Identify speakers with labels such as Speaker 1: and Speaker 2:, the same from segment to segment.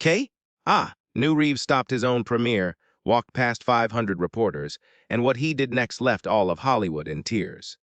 Speaker 1: Keanu Reeves stopped his own premiere, walked past 500 reporters, and what he did next left all of Hollywood in tears.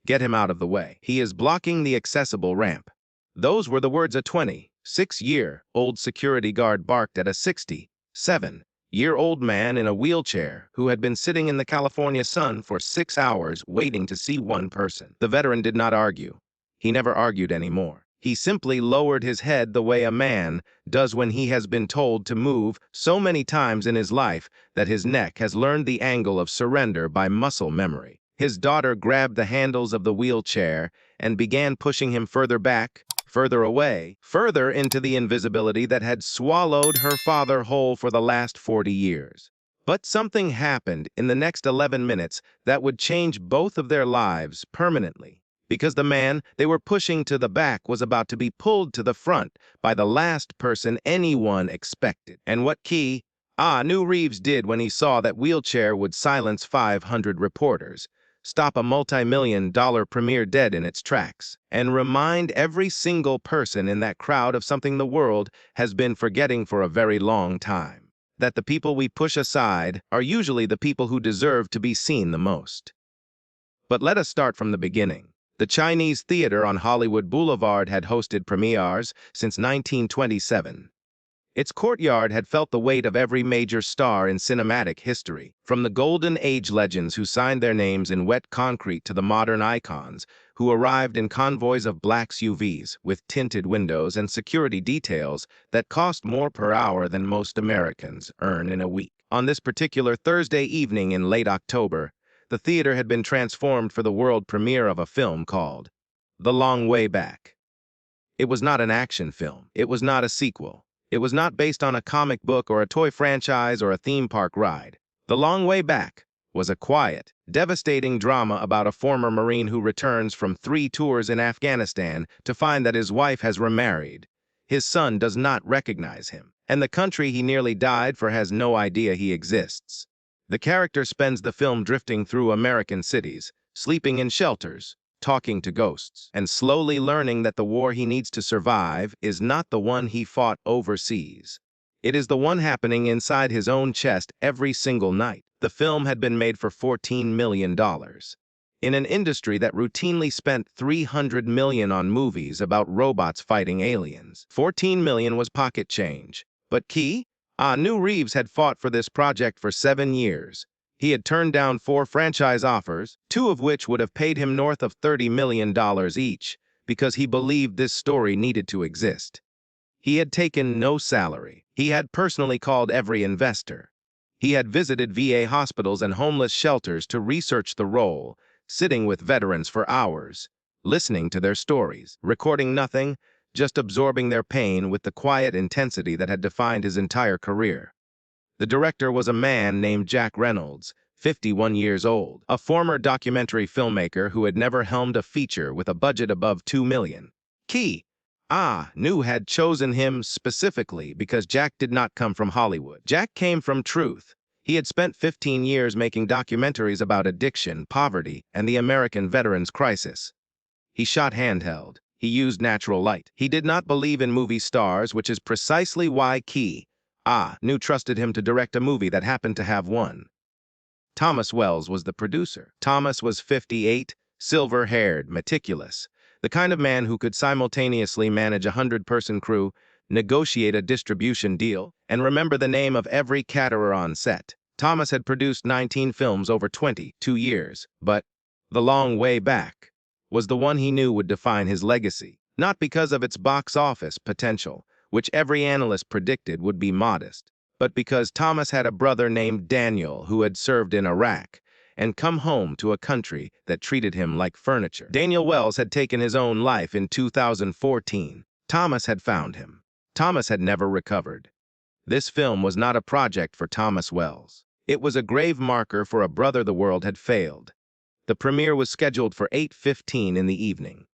Speaker 1: Get him out of the way. He is blocking the accessible ramp. Those were the words a 26-year-old security guard barked at a 67-year-old man in a wheelchair who had been sitting in the California sun for 6 hours waiting to see one person. The veteran did not argue. He never argued anymore. He simply lowered his head the way a man does when he has been told to move so many times in his life that his neck has learned the angle of surrender by muscle memory. His daughter grabbed the handles of the wheelchair and began pushing him further back, further away, further into the invisibility that had swallowed her father whole for the last 40 years. But something happened in the next 11 minutes that would change both of their lives permanently. Because the man they were pushing to the back was about to be pulled to the front by the last person anyone expected. And what Keanu Reeves did when he saw that wheelchair would silence 500 reporters, stop a multi-million-dollar premiere dead in its tracks, and remind every single person in that crowd of something the world has been forgetting for a very long time. That the people we push aside are usually the people who deserve to be seen the most. But let us start from the beginning. The Chinese Theater on Hollywood Boulevard had hosted premieres since 1927. Its courtyard had felt the weight of every major star in cinematic history, from the Golden Age legends who signed their names in wet concrete to the modern icons who arrived in convoys of black SUVs with tinted windows and security details that cost more per hour than most Americans earn in a week. On this particular Thursday evening in late October, the theater had been transformed for the world premiere of a film called The Long Way Back. It was not an action film. It was not a sequel. It was not based on a comic book or a toy franchise or a theme park ride. The Long Way Back was a quiet, devastating drama about a former Marine who returns from 3 tours in Afghanistan to find that his wife has remarried. His son does not recognize him, and the country he nearly died for has no idea he exists. The character spends the film drifting through American cities, sleeping in shelters, talking to ghosts, and slowly learning that the war he needs to survive is not the one he fought overseas. It is the one happening inside his own chest every single night. The film had been made for $14 million. In an industry that routinely spent $300 million on movies about robots fighting aliens, $14 million was pocket change. But Keanu Reeves had fought for this project for 7 years. He had turned down 4 franchise offers, 2 of which would have paid him north of $30 million each, because he believed this story needed to exist. He had taken no salary. He had personally called every investor. He had visited VA hospitals and homeless shelters to research the role, sitting with veterans for hours, listening to their stories, recording nothing, just absorbing their pain with the quiet intensity that had defined his entire career. The director was a man named Jack Reynolds, 51 years old, a former documentary filmmaker who had never helmed a feature with a budget above $2 million. Keanu had chosen him specifically because Jack did not come from Hollywood. Jack came from truth. He had spent 15 years making documentaries about addiction, poverty, and the American veterans crisis. He shot handheld. He used natural light. He did not believe in movie stars, which is precisely why Keanu trusted him to direct a movie that happened to have one. Thomas Wells was the producer. Thomas was 58, silver-haired, meticulous, the kind of man who could simultaneously manage a 100-person crew, negotiate a distribution deal, and remember the name of every caterer on set. Thomas had produced 19 films over 22 years, but The Long Way Back was the one he knew would define his legacy, not because of its box office potential, which every analyst predicted would be modest, but because Thomas had a brother named Daniel who had served in Iraq and come home to a country that treated him like furniture. Daniel Wells had taken his own life in 2014. Thomas had found him. Thomas had never recovered. This film was not a project for Thomas Wells. It was a grave marker for a brother the world had failed. The premiere was scheduled for 8:15 in the evening.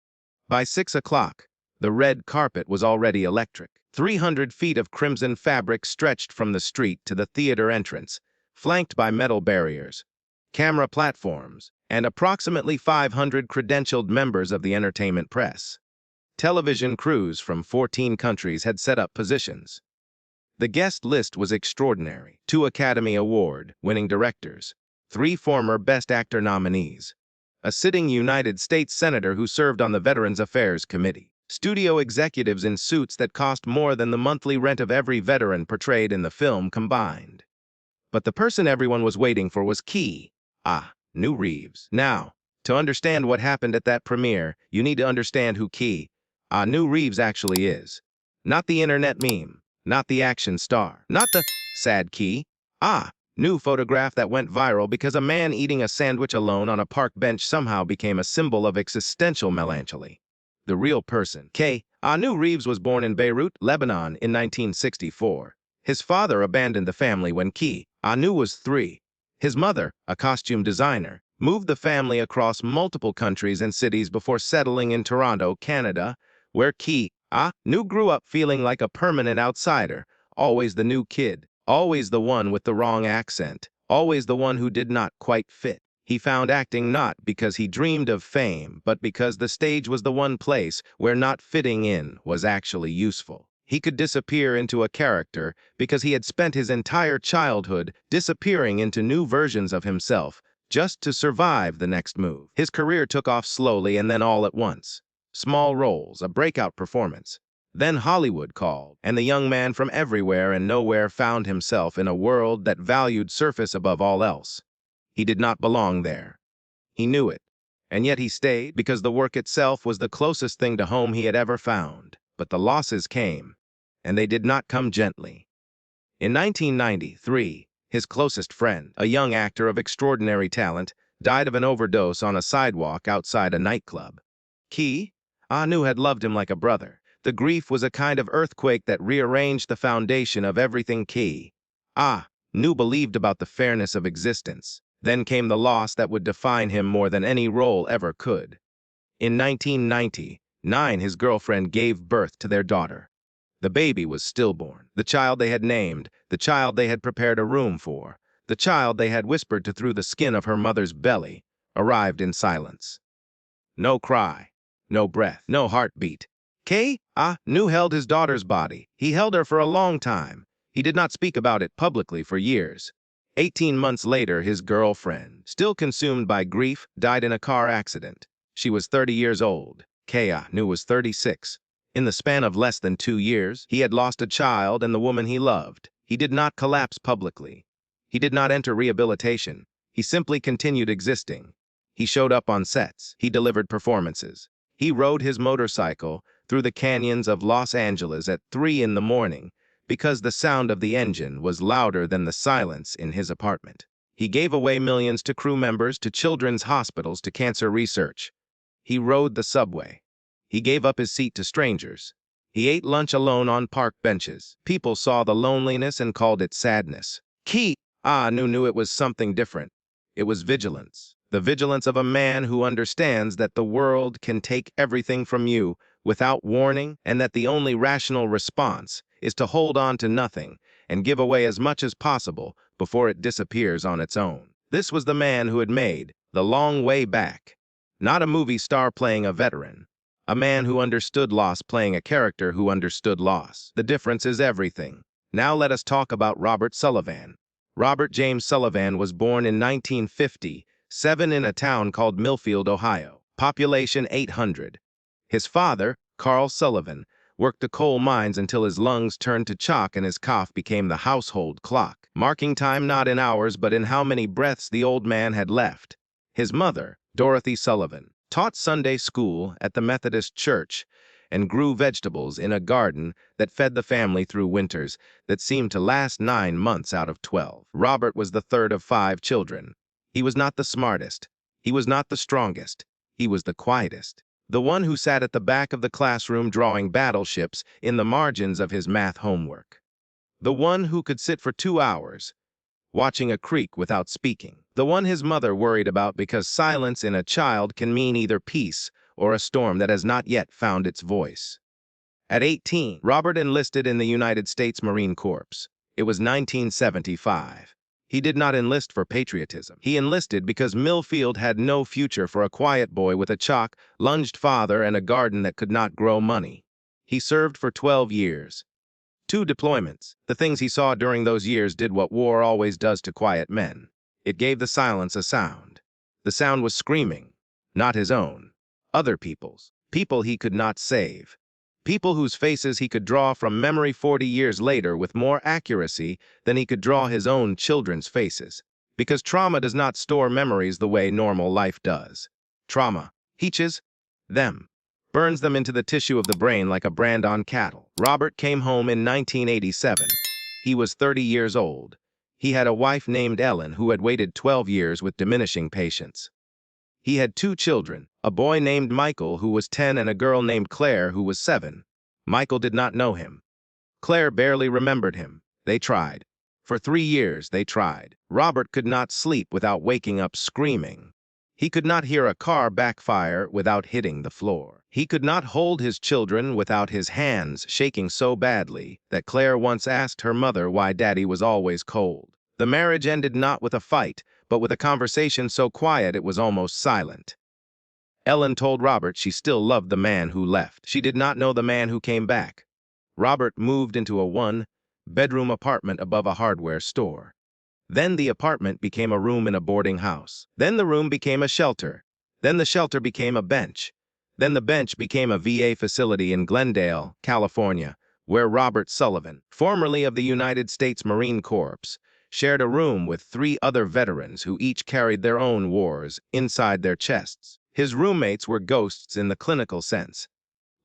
Speaker 1: By 6 o'clock, the red carpet was already electric. 300 feet of crimson fabric stretched from the street to the theater entrance, flanked by metal barriers, camera platforms, and approximately 500 credentialed members of the entertainment press. Television crews from 14 countries had set up positions. The guest list was extraordinary. 2 Academy Award-winning directors, 3 former Best Actor nominees, a sitting United States Senator who served on the Veterans Affairs Committee, studio executives in suits that cost more than the monthly rent of every veteran portrayed in the film combined. But the person everyone was waiting for was Keanu Reeves. Now, to understand what happened at that premiere, you need to understand who Keanu Reeves actually is. Not the internet meme, not the action star, not the sad new photograph that went viral because a man eating a sandwich alone on a park bench somehow became a symbol of existential melancholy. The real person. Keanu Reeves was born in Beirut, Lebanon in 1964. His father abandoned the family when Keanu was 3. His mother, a costume designer, moved the family across multiple countries and cities before settling in Toronto, Canada, where Keanu grew up feeling like a permanent outsider, always the new kid, always the one with the wrong accent, always the one who did not quite fit. He found acting not because he dreamed of fame, but because the stage was the one place where not fitting in was actually useful. He could disappear into a character because he had spent his entire childhood disappearing into new versions of himself just to survive the next move. His career took off slowly and then all at once. Small roles, a breakout performance. Then Hollywood called, and the young man from everywhere and nowhere found himself in a world that valued surface above all else. He did not belong there. He knew it, and yet he stayed because the work itself was the closest thing to home he had ever found. But the losses came, and they did not come gently. In 1993, his closest friend, a young actor of extraordinary talent, died of an overdose on a sidewalk outside a nightclub. Keanu had loved him like a brother. The grief was a kind of earthquake that rearranged the foundation of everything Keanu believed about the fairness of existence. Then came the loss that would define him more than any role ever could. In 1999, his girlfriend gave birth to their daughter. The baby was stillborn. The child they had named, the child they had prepared a room for, the child they had whispered to through the skin of her mother's belly, arrived in silence. No cry, no breath, no heartbeat. Keanu held his daughter's body. He held her for a long time. He did not speak about it publicly for years. 18 months later, his girlfriend, still consumed by grief, died in a car accident. She was 30 years old. Keanu was 36. In the span of less than 2 years, he had lost a child and the woman he loved. He did not collapse publicly. He did not enter rehabilitation. He simply continued existing. He showed up on sets. He delivered performances. He rode his motorcycle through the canyons of Los Angeles at 3 in the morning because the sound of the engine was louder than the silence in his apartment. He gave away millions to crew members, to children's hospitals, to cancer research. He rode the subway. He gave up his seat to strangers. He ate lunch alone on park benches. People saw the loneliness and called it sadness. Keanu knew it was something different. It was vigilance. The vigilance of a man who understands that the world can take everything from you without warning, and that the only rational response is to hold on to nothing and give away as much as possible before it disappears on its own. This was the man who had made The Long Way Back. Not a movie star playing a veteran. A man who understood loss playing a character who understood loss. The difference is everything. Now let us talk about Robert Sullivan. Robert James Sullivan was born in 1957 in a town called Millfield, Ohio. Population 800. His father, Carl Sullivan, worked the coal mines until his lungs turned to chalk and his cough became the household clock, marking time not in hours but in how many breaths the old man had left. His mother, Dorothy Sullivan, taught Sunday school at the Methodist Church and grew vegetables in a garden that fed the family through winters that seemed to last 9 months out of 12. Robert was the third of 5 children. He was not the smartest. He was not the strongest. He was the quietest. The one who sat at the back of the classroom drawing battleships in the margins of his math homework. The one who could sit for 2 hours, watching a creek without speaking. The one his mother worried about because silence in a child can mean either peace or a storm that has not yet found its voice. At 18, Robert enlisted in the United States Marine Corps. It was 1975. He did not enlist for patriotism. He enlisted because Millfield had no future for a quiet boy with a chalk-lunged father and a garden that could not grow money. He served for 12 years. 2 deployments. The things he saw during those years did what war always does to quiet men. It gave the silence a sound. The sound was screaming, not his own. Other people's. People he could not save. People whose faces he could draw from memory 40 years later with more accuracy than he could draw his own children's faces. Because trauma does not store memories the way normal life does. Trauma heaches them, burns them into the tissue of the brain like a brand on cattle. Robert came home in 1987. He was 30 years old. He had a wife named Ellen who had waited 12 years with diminishing patience. He had 2 children, a boy named Michael who was 10 and a girl named Clare who was 7. Michael did not know him. Clare barely remembered him. They tried. For 3 years they tried. Robert could not sleep without waking up screaming. He could not hear a car backfire without hitting the floor. He could not hold his children without his hands shaking so badly that Clare once asked her mother why Daddy was always cold. The marriage ended not with a fight, but with a conversation so quiet it was almost silent. Ellen told Robert she still loved the man who left. She did not know the man who came back. Robert moved into a 1-bedroom apartment above a hardware store. Then the apartment became a room in a boarding house. Then the room became a shelter. Then the shelter became a bench. Then the bench became a VA facility in Glendale, California, where Robert Sullivan, formerly of the United States Marine Corps, shared a room with 3 other veterans who each carried their own wars inside their chests. His roommates were ghosts in the clinical sense,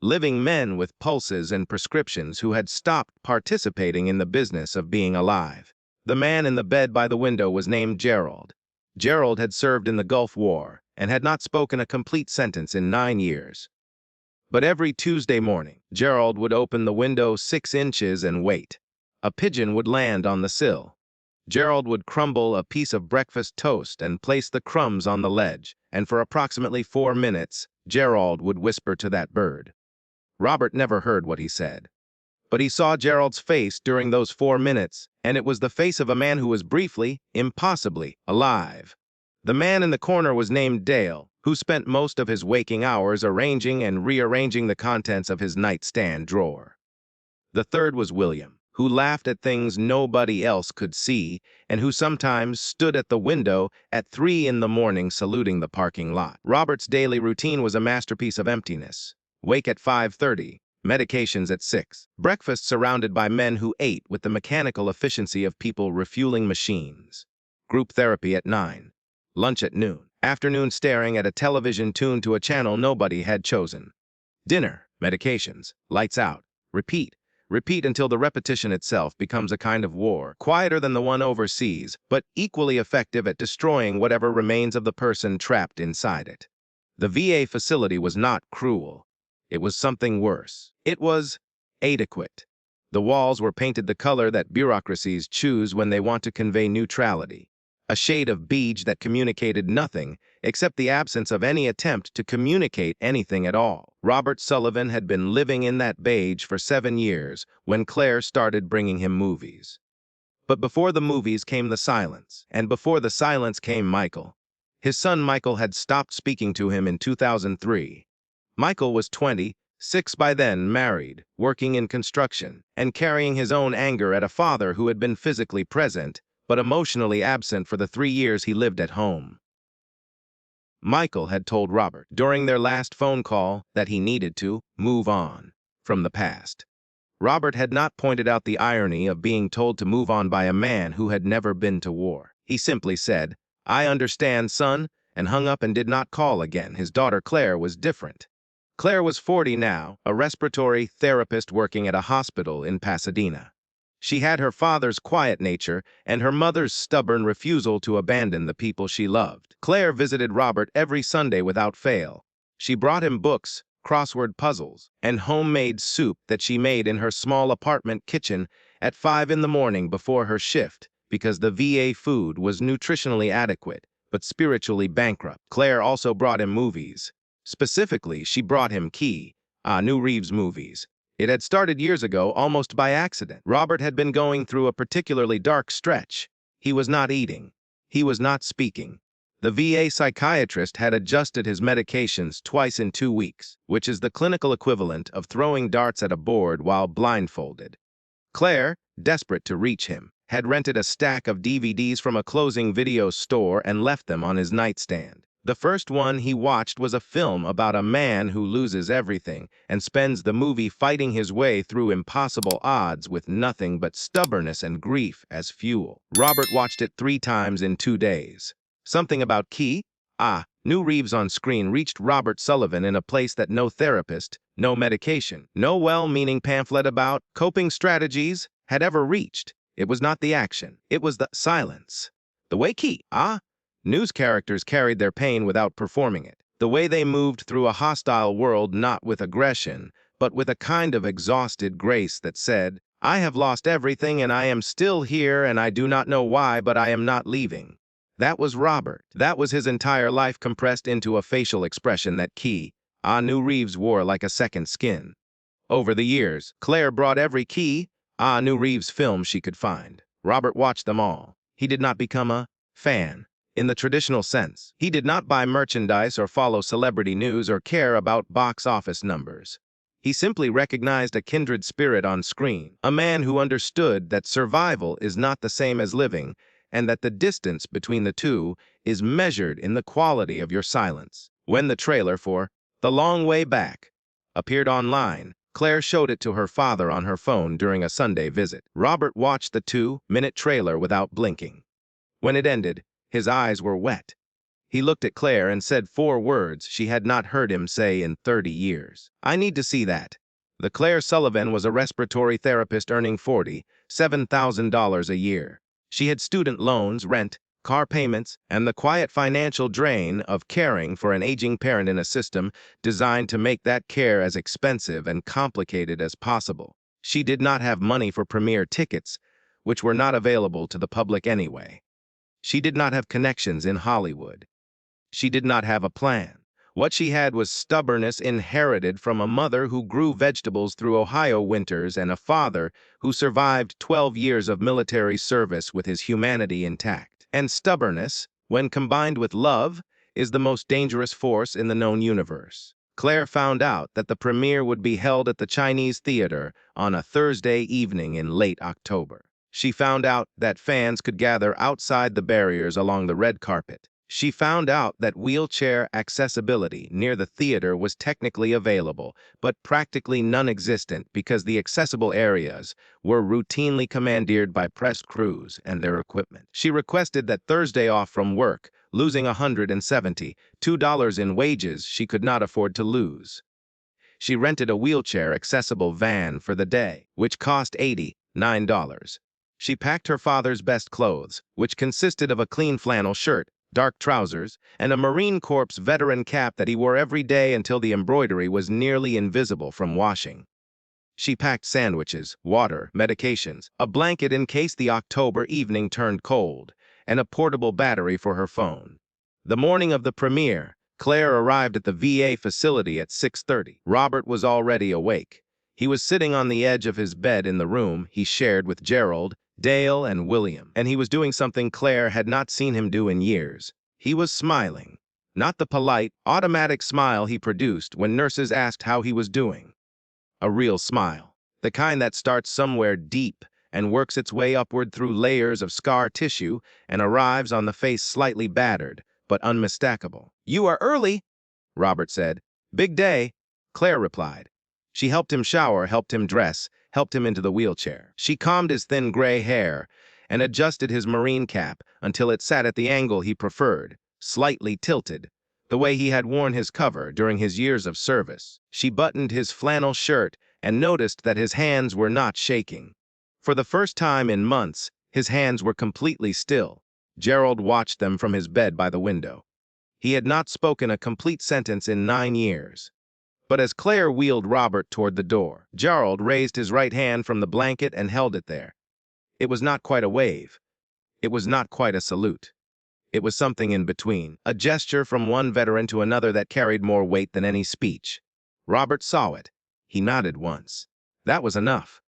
Speaker 1: living men with pulses and prescriptions who had stopped participating in the business of being alive. The man in the bed by the window was named Gerald. Gerald had served in the Gulf War and had not spoken a complete sentence in 9 years. But every Tuesday morning, Gerald would open the window 6 inches and wait. A pigeon would land on the sill. Gerald would crumble a piece of breakfast toast and place the crumbs on the ledge, and for approximately 4 minutes, Gerald would whisper to that bird. Robert never heard what he said. But he saw Gerald's face during those 4 minutes, and it was the face of a man who was briefly, impossibly, alive. The man in the corner was named Dale, who spent most of his waking hours arranging and rearranging the contents of his nightstand drawer. The third was William, who laughed at things nobody else could see, and who sometimes stood at the window at 3 in the morning saluting the parking lot. Robert's daily routine was a masterpiece of emptiness. Wake at 5:30, medications at 6. Breakfast surrounded by men who ate with the mechanical efficiency of people refueling machines. Group therapy at 9. Lunch at noon. Afternoon staring at a television tuned to a channel nobody had chosen. Dinner, medications, lights out, repeat. Repeat until the repetition itself becomes a kind of war, quieter than the one overseas, but equally effective at destroying whatever remains of the person trapped inside it. The VA facility was not cruel. It was something worse. It was adequate. The walls were painted the color that bureaucracies choose when they want to convey neutrality, a shade of beige that communicated nothing except the absence of any attempt to communicate anything at all. Robert Sullivan had been living in that beige for 7 years when Clare started bringing him movies. But before the movies came the silence, and before the silence came Michael. His son Michael had stopped speaking to him in 2003. Michael was 26 by then, married, working in construction, and carrying his own anger at a father who had been physically present, but emotionally absent for the 3 years he lived at home. Michael had told Robert during their last phone call that he needed to move on from the past. Robert had not pointed out the irony of being told to move on by a man who had never been to war. He simply said, "I understand, son," and hung up and did not call again. His daughter Clare was different. Clare was 40 now, a respiratory therapist working at a hospital in Pasadena. She had her father's quiet nature and her mother's stubborn refusal to abandon the people she loved. Clare visited Robert every Sunday without fail. She brought him books, crossword puzzles, and homemade soup that she made in her small apartment kitchen at 5 in the morning before her shift, because the VA food was nutritionally adequate, but spiritually bankrupt. Clare also brought him movies. Specifically, she brought him Keanu Reeves movies. It had started years ago, almost by accident. Robert had been going through a particularly dark stretch. He was not eating. He was not speaking. The VA psychiatrist had adjusted his medications twice in 2 weeks, which is the clinical equivalent of throwing darts at a board while blindfolded. Claire, desperate to reach him, had rented a stack of DVDs from a closing video store and left them on his nightstand. The first one he watched was a film about a man who loses everything and spends the movie fighting his way through impossible odds with nothing but stubbornness and grief as fuel. Robert watched it 3 times in 2 days. Something about Keanu Reeves on screen reached Robert Sullivan in a place that no therapist, no medication, no well-meaning pamphlet about coping strategies had ever reached. It was not the action. It was the silence. The way news characters carried their pain without performing it. The way they moved through a hostile world not with aggression, but with a kind of exhausted grace that said, I have lost everything and I am still here and I do not know why, but I am not leaving. That was Robert. That was his entire life compressed into a facial expression that Keanu Reeves wore like a second skin. Over the years, Claire brought every Keanu Reeves film she could find. Robert watched them all. He did not become a fan in the traditional sense. He did not buy merchandise or follow celebrity news or care about box office numbers. He simply recognized a kindred spirit on screen, a man who understood that survival is not the same as living, and that the distance between the two is measured in the quality of your silence. When the trailer for The Long Way Back appeared online, Claire showed it to her father on her phone during a Sunday visit. Robert watched the 2-minute trailer without blinking. When it ended, his eyes were wet. He looked at Claire and said 4 words she had not heard him say in 30 years. I need to see that. The Clare Sullivan was a respiratory therapist earning $47,000 a year. She had student loans, rent, car payments, and the quiet financial drain of caring for an aging parent in a system designed to make that care as expensive and complicated as possible. She did not have money for premiere tickets, which were not available to the public anyway. She did not have connections in Hollywood. She did not have a plan. What she had was stubbornness inherited from a mother who grew vegetables through Ohio winters and a father who survived 12 years of military service with his humanity intact. And stubbornness, when combined with love, is the most dangerous force in the known universe. Claire found out that the premiere would be held at the Chinese Theater on a Thursday evening in late October. She found out that fans could gather outside the barriers along the red carpet. She found out that wheelchair accessibility near the theater was technically available, but practically non-existent because the accessible areas were routinely commandeered by press crews and their equipment. She requested that Thursday off from work, losing $172 in wages she could not afford to lose. She rented a wheelchair-accessible van for the day, which cost $89. She packed her father's best clothes, which consisted of a clean flannel shirt, dark trousers, and a Marine Corps veteran cap that he wore every day until the embroidery was nearly invisible from washing. She packed sandwiches, water, medications, a blanket in case the October evening turned cold, and a portable battery for her phone. The morning of the premiere, Claire arrived at the VA facility at 6:30. Robert was already awake. He was sitting on the edge of his bed in the room he shared with Gerald, Dale, and William, and he was doing something Claire had not seen him do in years. He was smiling. Not the polite, automatic smile he produced when nurses asked how he was doing. A real smile. The kind that starts somewhere deep and works its way upward through layers of scar tissue and arrives on the face slightly battered, but unmistakable. You are early, Robert said. Big day, Claire replied. She helped him shower, helped him dress, helped him into the wheelchair. She combed his thin gray hair and adjusted his Marine cap until it sat at the angle he preferred, slightly tilted, the way he had worn his cover during his years of service. She buttoned his flannel shirt and noticed that his hands were not shaking. For the first time in months, his hands were completely still. Gerald watched them from his bed by the window. He had not spoken a complete sentence in 9 years. But as Claire wheeled Robert toward the door, Gerald raised his right hand from the blanket and held it there. It was not quite a wave. It was not quite a salute. It was something in between, a gesture from one veteran to another that carried more weight than any speech. Robert saw it. He nodded once. That was enough.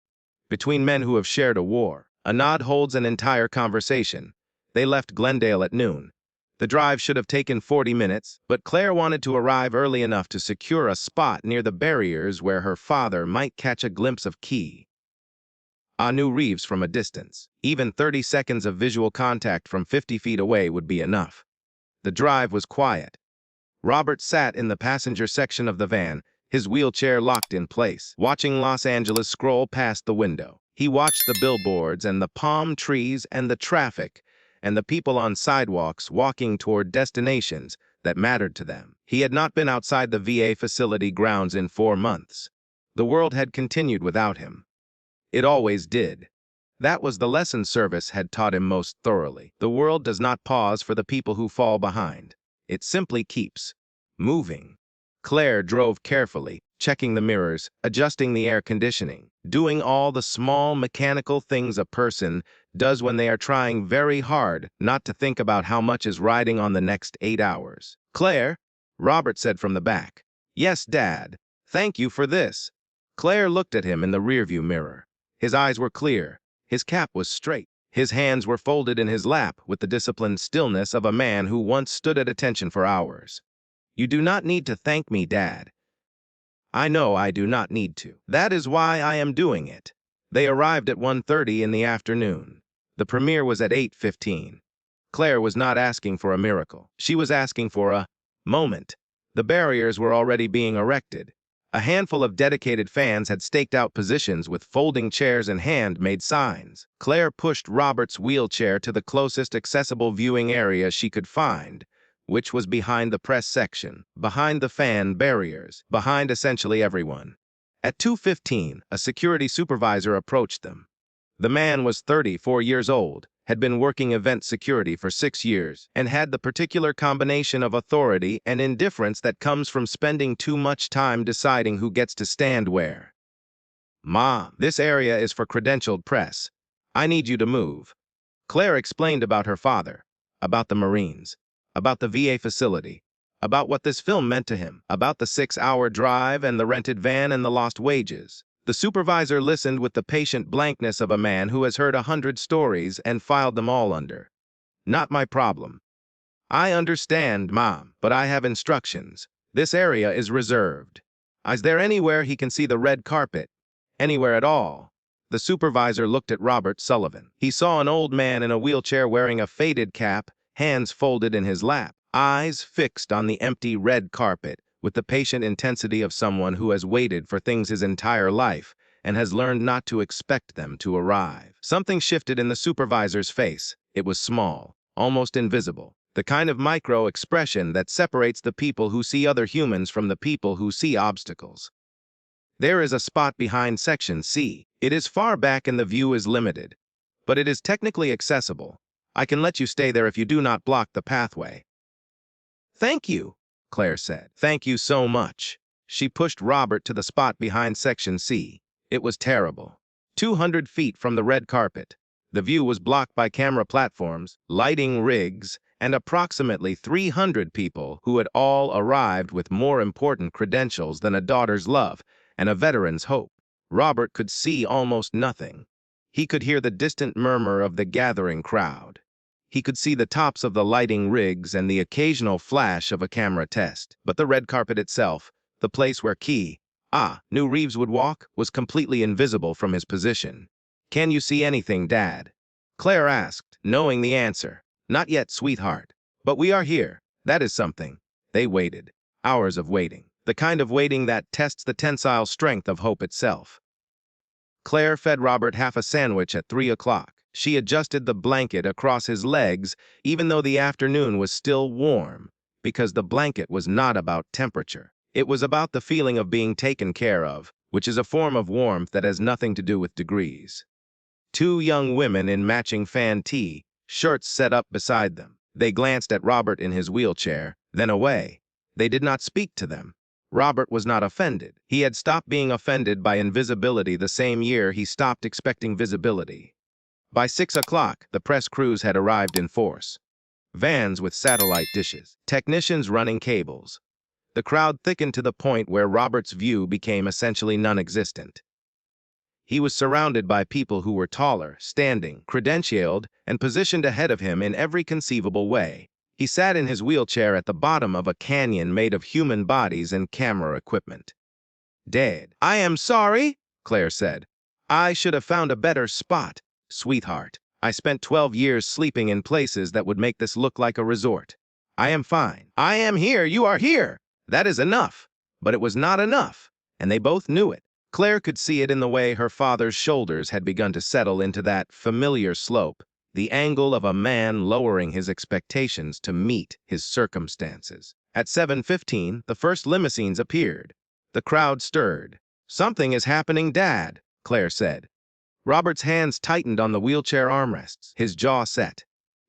Speaker 1: Between men who have shared a war, a nod holds an entire conversation. They left Glendale at noon. The drive should have taken 40 minutes, but Claire wanted to arrive early enough to secure a spot near the barriers where her father might catch a glimpse of Keanu Keanu Reeves from a distance. Even 30 seconds of visual contact from 50 feet away would be enough. The drive was quiet. Robert sat in the passenger section of the van, his wheelchair locked in place, watching Los Angeles scroll past the window. He watched the billboards and the palm trees and the traffic and the people on sidewalks walking toward destinations that mattered to them. He had not been outside the VA facility grounds in 4 months. The world had continued without him. It always did. That was the lesson service had taught him most thoroughly. The world does not pause for the people who fall behind. It simply keeps moving. Claire drove carefully, checking the mirrors, adjusting the air conditioning, doing all the small mechanical things a person does when they are trying very hard not to think about how much is riding on the next 8 hours. "Claire," Robert said from the back. "Yes, Dad. Thank you for this." Claire looked at him in the rearview mirror. His eyes were clear. His cap was straight. His hands were folded in his lap with the disciplined stillness of a man who once stood at attention for hours. "You do not need to thank me, Dad. I know I do not need to. That is why I am doing it." They arrived at 1:30 in the afternoon. The premiere was at 8:15. Claire was not asking for a miracle. She was asking for a moment. The barriers were already being erected. A handful of dedicated fans had staked out positions with folding chairs and hand-made signs. Claire pushed Robert's wheelchair to the closest accessible viewing area she could find, which was behind the press section, behind the fan barriers, behind essentially everyone. At 2:15, a security supervisor approached them. The man was 34 years old, had been working event security for 6 years, and had the particular combination of authority and indifference that comes from spending too much time deciding who gets to stand where. "Mom, this area is for credentialed press. I need you to move." Claire explained about her father, about the Marines, about the VA facility, about what this film meant to him, about the 6-hour drive and the rented van and the lost wages. The supervisor listened with the patient blankness of a man who has heard 100 stories and filed them all under. "Not my problem." "I understand, Mom, but I have instructions. This area is reserved. Is there anywhere he can see the red carpet? Anywhere at all?" The supervisor looked at Robert Sullivan. He saw an old man in a wheelchair wearing a faded cap, hands folded in his lap, eyes fixed on the empty red carpet, with the patient intensity of someone who has waited for things his entire life and has learned not to expect them to arrive. Something shifted in the supervisor's face. It was small, almost invisible, the kind of micro-expression that separates the people who see other humans from the people who see obstacles. "There is a spot behind Section C. It is far back and the view is limited, but it is technically accessible. I can let you stay there if you do not block the pathway." "Thank you," Claire said. "Thank you so much." She pushed Robert to the spot behind Section C. It was terrible. 200 feet from the red carpet. The view was blocked by camera platforms, lighting rigs, and approximately 300 people who had all arrived with more important credentials than a daughter's love and a veteran's hope. Robert could see almost nothing. He could hear the distant murmur of the gathering crowd. He could see the tops of the lighting rigs and the occasional flash of a camera test. But the red carpet itself, the place where Keanu Reeves would walk, was completely invisible from his position. "Can you see anything, Dad?" Claire asked, knowing the answer. "Not yet, sweetheart. But we are here. That is something." They waited. Hours of waiting. The kind of waiting that tests the tensile strength of hope itself. Claire fed Robert half a sandwich at 3 o'clock. She adjusted the blanket across his legs, even though the afternoon was still warm, because the blanket was not about temperature. It was about the feeling of being taken care of, which is a form of warmth that has nothing to do with degrees. 2 young women in matching fan shirts set up beside them. They glanced at Robert in his wheelchair, then away. They did not speak to them. Robert was not offended. He had stopped being offended by invisibility the same year he stopped expecting visibility. By 6 o'clock, the press crews had arrived in force. Vans with satellite dishes, technicians running cables. The crowd thickened to the point where Robert's view became essentially non-existent. He was surrounded by people who were taller, standing, credentialed, and positioned ahead of him in every conceivable way. He sat in his wheelchair at the bottom of a canyon made of human bodies and camera equipment. "Dad, I am sorry," Claire said. I should have found a better spot, sweetheart. I spent 12 years sleeping in places that would make this look like a resort. I am fine. I am here. You are here. That is enough. But it was not enough, and they both knew it. Claire could see it in the way her father's shoulders had begun to settle into that familiar slope, the angle of a man lowering his expectations to meet his circumstances. At 7:15, the first limousines appeared. The crowd stirred. "Something is happening, Dad," Claire said. Robert's hands tightened on the wheelchair armrests, his jaw set.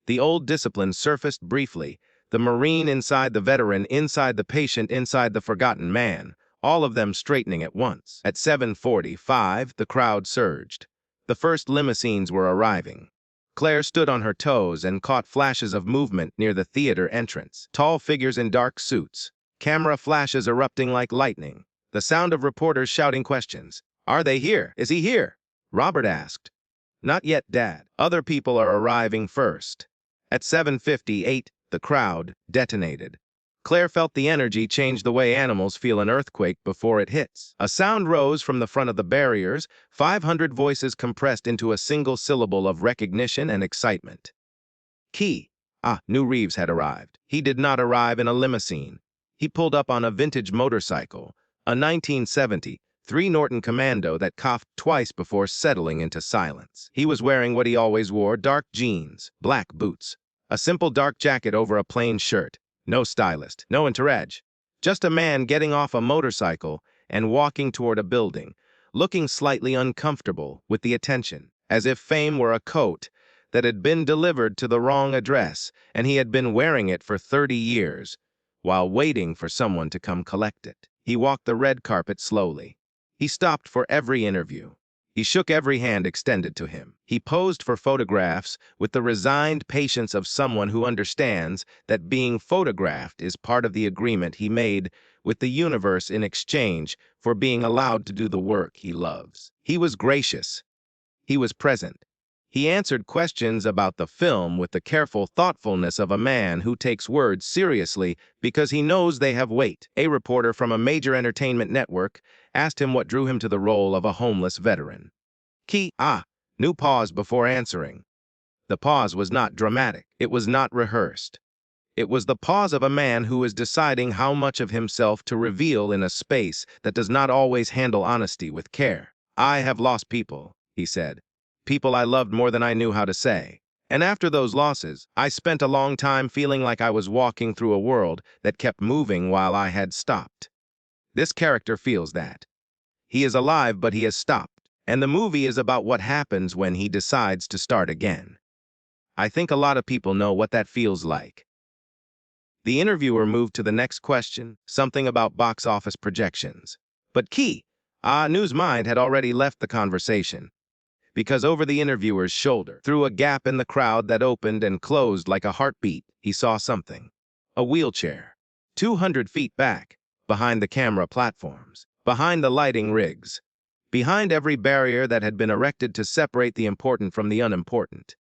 Speaker 1: The old discipline surfaced briefly, the Marine inside the veteran, inside the patient, inside the forgotten man, all of them straightening at once. At 7:45, the crowd surged. The first limousines were arriving. Claire stood on her toes and caught flashes of movement near the theater entrance. Tall figures in dark suits, camera flashes erupting like lightning, the sound of reporters shouting questions. "Are they here? Is he here?" Robert asked. "Not yet, Dad. Other people are arriving first." At 7:58, the crowd detonated. Claire felt the energy change the way animals feel an earthquake before it hits. A sound rose from the front of the barriers, 500 voices compressed into a single syllable of recognition and excitement. Keanu Reeves had arrived. He did not arrive in a limousine. He pulled up on a vintage motorcycle, a 1970 Norton Commando that coughed twice before settling into silence. He was wearing what he always wore, dark jeans, black boots, a simple dark jacket over a plain shirt. No stylist, no entourage. Just a man getting off a motorcycle and walking toward a building, looking slightly uncomfortable with the attention, as if fame were a coat that had been delivered to the wrong address and he had been wearing it for 30 years while waiting for someone to come collect it. He walked the red carpet slowly. He stopped for every interview. He shook every hand extended to him. He posed for photographs with the resigned patience of someone who understands that being photographed is part of the agreement he made with the universe in exchange for being allowed to do the work he loves. He was gracious. He was present. He answered questions about the film with the careful thoughtfulness of a man who takes words seriously because he knows they have weight. A reporter from a major entertainment network asked him what drew him to the role of a homeless veteran. Keanu paused before answering. The pause was not dramatic. It was not rehearsed. It was the pause of a man who is deciding how much of himself to reveal in a space that does not always handle honesty with care. "I have lost people," he said. "People I loved more than I knew how to say. And after those losses, I spent a long time feeling like I was walking through a world that kept moving while I had stopped." This character feels that. He is alive, but he has stopped. And the movie is about what happens when he decides to start again. I think a lot of people know what that feels like. The interviewer moved to the next question, something about box office projections. But Keanu's mind had already left the conversation, because over the interviewer's shoulder, through a gap in the crowd that opened and closed like a heartbeat, he saw something. A wheelchair. 200 feet back, behind the camera platforms, behind the lighting rigs, behind every barrier that had been erected to separate the important from the unimportant.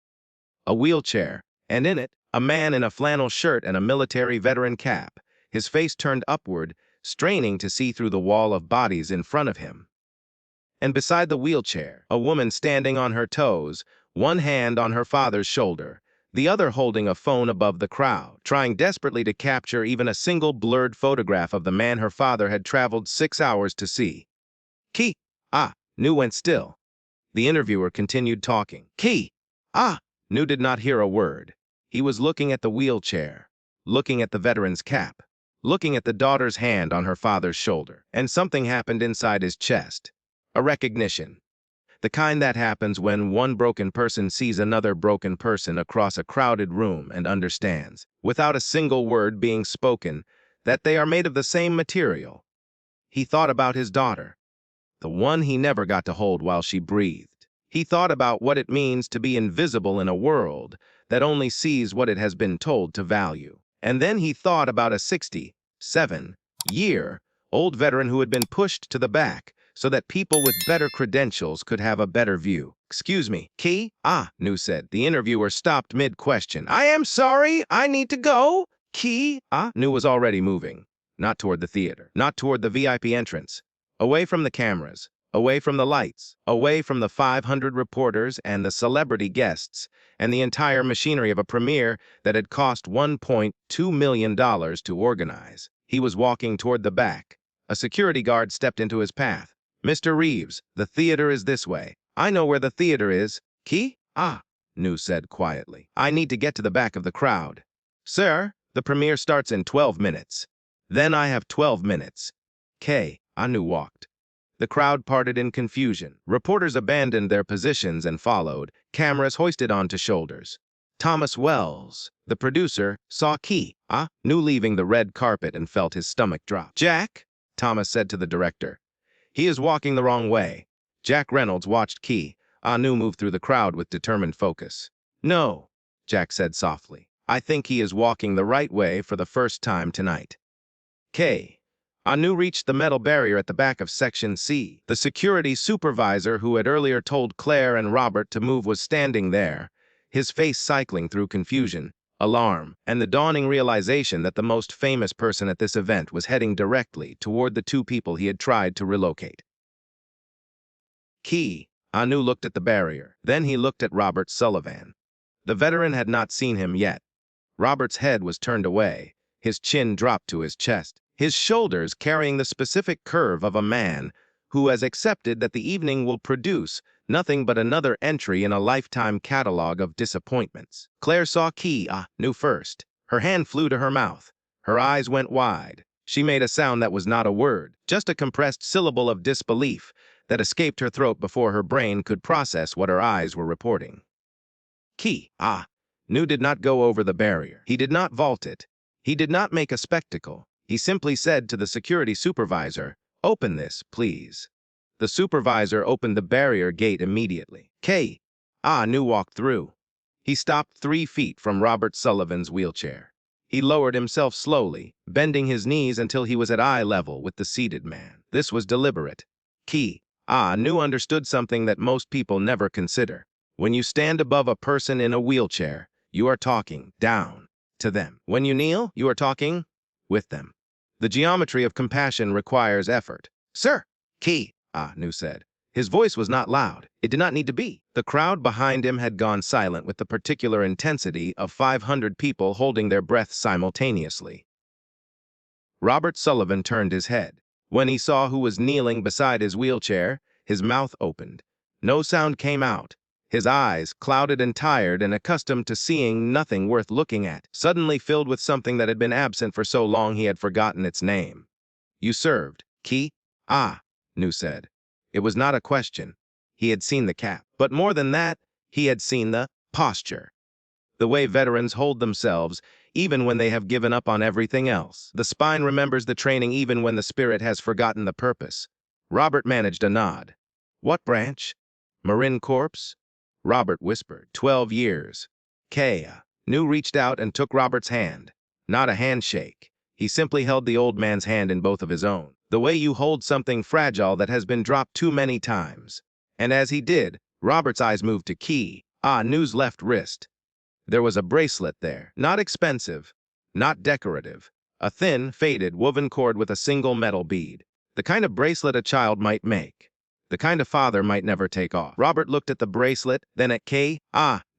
Speaker 1: A wheelchair, and in it, a man in a flannel shirt and a military veteran cap, his face turned upward, straining to see through the wall of bodies in front of him. And beside the wheelchair, a woman standing on her toes, one hand on her father's shoulder, the other holding a phone above the crowd, trying desperately to capture even a single blurred photograph of the man her father had traveled 6 hours to see. Keanu went still. The interviewer continued talking. Keanu did not hear a word. He was looking at the wheelchair, looking at the veteran's cap, looking at the daughter's hand on her father's shoulder, and something happened inside his chest. A recognition. The kind that happens when one broken person sees another broken person across a crowded room and understands, without a single word being spoken, that they are made of the same material. He thought about his daughter, the one he never got to hold while she breathed. He thought about what it means to be invisible in a world that only sees what it has been told to value. And then he thought about a 67-year-old veteran who had been pushed to the back so that people with better credentials could have a better view. "Excuse me, Keanu said. The interviewer stopped mid-question. "I am sorry, I need to go." Keanu was already moving, not toward the theater, not toward the VIP entrance, away from the cameras, away from the lights, away from the 500 reporters and the celebrity guests, and the entire machinery of a premiere that had cost $1.2 million to organize. He was walking toward the back. A security guard stepped into his path. "Mr. Reeves, the theater is this way." "I know where the theater is." "Key?" "Ah," Nu said quietly. "I need to get to the back of the crowd." "Sir, the premiere starts in 12 minutes. Then I have 12 minutes. Anu walked. The crowd parted in confusion. Reporters abandoned their positions and followed, cameras hoisted onto shoulders. Thomas Wells, the producer, saw Nu leaving the red carpet and felt his stomach drop. "Jack," Thomas said to the director. "He is walking the wrong way." Jack Reynolds watched Anu move through the crowd with determined focus. "No," Jack said softly. "I think he is walking the right way for the first time tonight." Anu reached the metal barrier at the back of Section C. The security supervisor who had earlier told Claire and Robert to move was standing there, his face cycling through confusion, alarm, and the dawning realization that the most famous person at this event was heading directly toward the two people he had tried to relocate. Anu looked at the barrier. Then he looked at Robert Sullivan. The veteran had not seen him yet. Robert's head was turned away, his chin dropped to his chest, his shoulders carrying the specific curve of a man who has accepted that the evening will produce nothing but another entry in a lifetime catalog of disappointments. Claire saw Anu first. Her hand flew to her mouth. Her eyes went wide. She made a sound that was not a word, just a compressed syllable of disbelief that escaped her throat before her brain could process what her eyes were reporting. Nu did not go over the barrier. He did not vault it. He did not make a spectacle. He simply said to the security supervisor, "Open this, please." The supervisor opened the barrier gate immediately. Nu walked through. He stopped 3 feet from Robert Sullivan's wheelchair. He lowered himself slowly, bending his knees until he was at eye level with the seated man. This was deliberate. Nu understood something that most people never consider. When you stand above a person in a wheelchair, you are talking down to them. When you kneel, you are talking with them. The geometry of compassion requires effort. "Sir!" Nu said. His voice was not loud. It did not need to be. The crowd behind him had gone silent with the particular intensity of 500 people holding their breath simultaneously. Robert Sullivan turned his head. When he saw who was kneeling beside his wheelchair, his mouth opened. No sound came out. His eyes, clouded and tired and accustomed to seeing nothing worth looking at, suddenly filled with something that had been absent for so long he had forgotten its name. "You served, Nu said. It was not a question. He had seen the cap. But more than that, he had seen the posture. The way veterans hold themselves, even when they have given up on everything else. The spine remembers the training even when the spirit has forgotten the purpose. Robert managed a nod. "What branch?" "Marine Corps?" Robert whispered. 12 years. Nu reached out and took Robert's hand. Not a handshake. He simply held the old man's hand in both of his own. The way you hold something fragile that has been dropped too many times. And as he did, Robert's eyes moved to Nu's left wrist. There was a bracelet there. Not expensive, not decorative. A thin, faded, woven cord with a single metal bead. The kind of bracelet a child might make. The kind a father might never take off. Robert looked at the bracelet, then at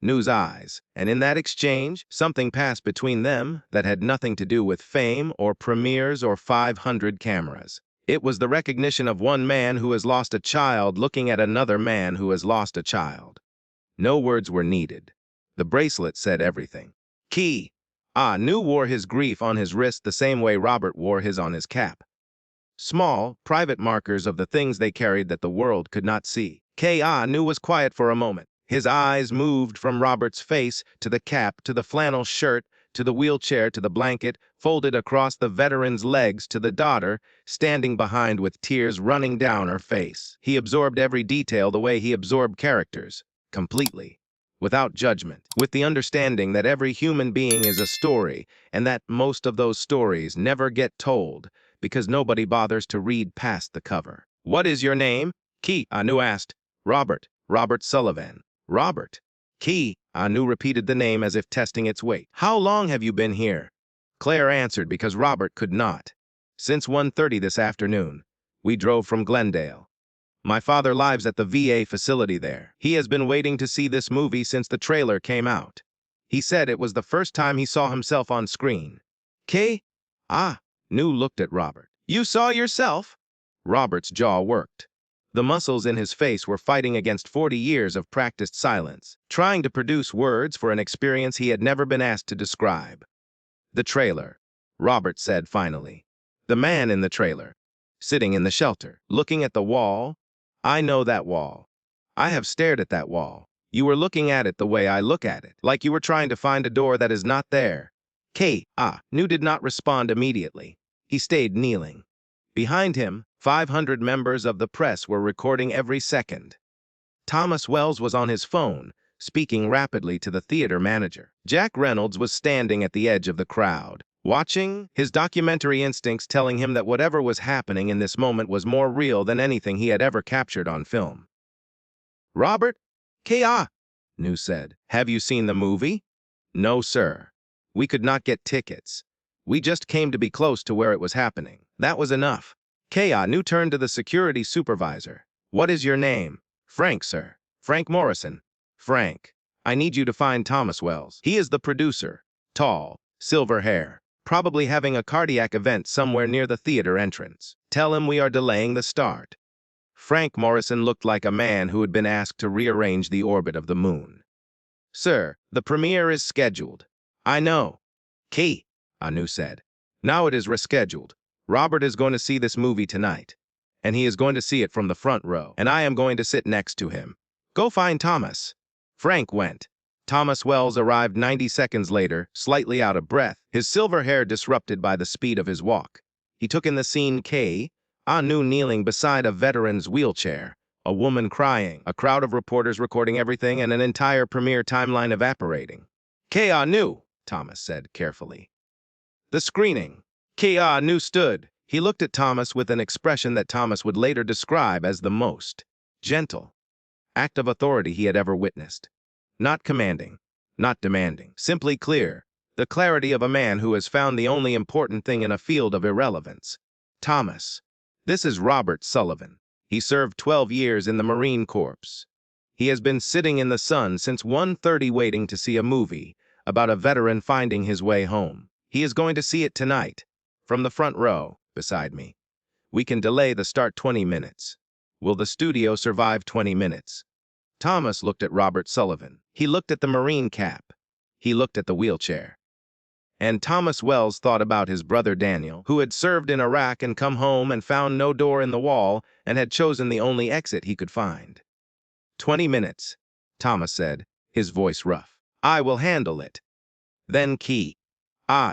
Speaker 1: Nu's eyes, and in that exchange, something passed between them that had nothing to do with fame or premieres or 500 cameras. It was the recognition of one man who has lost a child looking at another man who has lost a child. No words were needed. The bracelet said everything. Nu wore his grief on his wrist the same way Robert wore his on his cap. Small, private markers of the things they carried that the world could not see. Nu was quiet for a moment. His eyes moved from Robert's face to the cap, to the flannel shirt, to the wheelchair, to the blanket, folded across the veteran's legs, to the daughter, standing behind with tears running down her face. He absorbed every detail the way he absorbed characters, completely, without judgment, with the understanding that every human being is a story, and that most of those stories never get told, because nobody bothers to read past the cover. "What is your name?" Anu asked. Robert Sullivan." "Robert." Anu repeated the name as if testing its weight. "How long have you been here?" Claire answered because Robert could not. "Since 1:30 this afternoon. We drove from Glendale." My father lives at the VA facility there. He has been waiting to see this movie since the trailer came out. He said it was the first time he saw himself on screen. K? Ah, New looked at Robert. You saw yourself? Robert's jaw worked. The muscles in his face were fighting against 40 years of practiced silence, trying to produce words for an experience he had never been asked to describe. The trailer, Robert said finally. The man in the trailer, sitting in the shelter, looking at the wall. I know that wall. I have stared at that wall. You were looking at it the way I look at it, like you were trying to find a door that is not there. New did not respond immediately. He stayed kneeling. Behind him, 500 members of the press were recording every second. Thomas Wells was on his phone, speaking rapidly to the theater manager. Jack Reynolds was standing at the edge of the crowd, watching, his documentary instincts telling him that whatever was happening in this moment was more real than anything he had ever captured on film. Robert? New said. Have you seen the movie? No, sir. We could not get tickets. We just came to be close to where it was happening. That was enough. New turned to the security supervisor. What is your name? Frank, sir. Frank Morrison. Frank, I need you to find Thomas Wells. He is the producer. Tall, silver hair, probably having a cardiac event somewhere near the theater entrance. Tell him we are delaying the start. Frank Morrison looked like a man who had been asked to rearrange the orbit of the moon. Sir, the premiere is scheduled. I know. New said. Now it is rescheduled. Robert is going to see this movie tonight, and he is going to see it from the front row, and I am going to sit next to him. Go find Thomas. Frank went. Thomas Wells arrived 90 seconds later, slightly out of breath, his silver hair disrupted by the speed of his walk. He took in the scene New kneeling beside a veteran's wheelchair, a woman crying, a crowd of reporters recording everything, and an entire premiere timeline evaporating. New, Thomas said carefully. The screening. New stood. He looked at Thomas with an expression that Thomas would later describe as the most gentle act of authority he had ever witnessed. Not commanding, not demanding, simply clear, the clarity of a man who has found the only important thing in a field of irrelevance. Thomas. This is Robert Sullivan. He served 12 years in the Marine Corps. He has been sitting in the sun since 1:30 waiting to see a movie about a veteran finding his way home. He is going to see it tonight, from the front row, beside me. We can delay the start 20 minutes. Will the studio survive 20 minutes? Thomas looked at Robert Sullivan. He looked at the Marine cap. He looked at the wheelchair. And Thomas Wells thought about his brother Daniel, who had served in Iraq and come home and found no door in the wall and had chosen the only exit he could find. 20 minutes, Thomas said, his voice rough. I will handle it. Then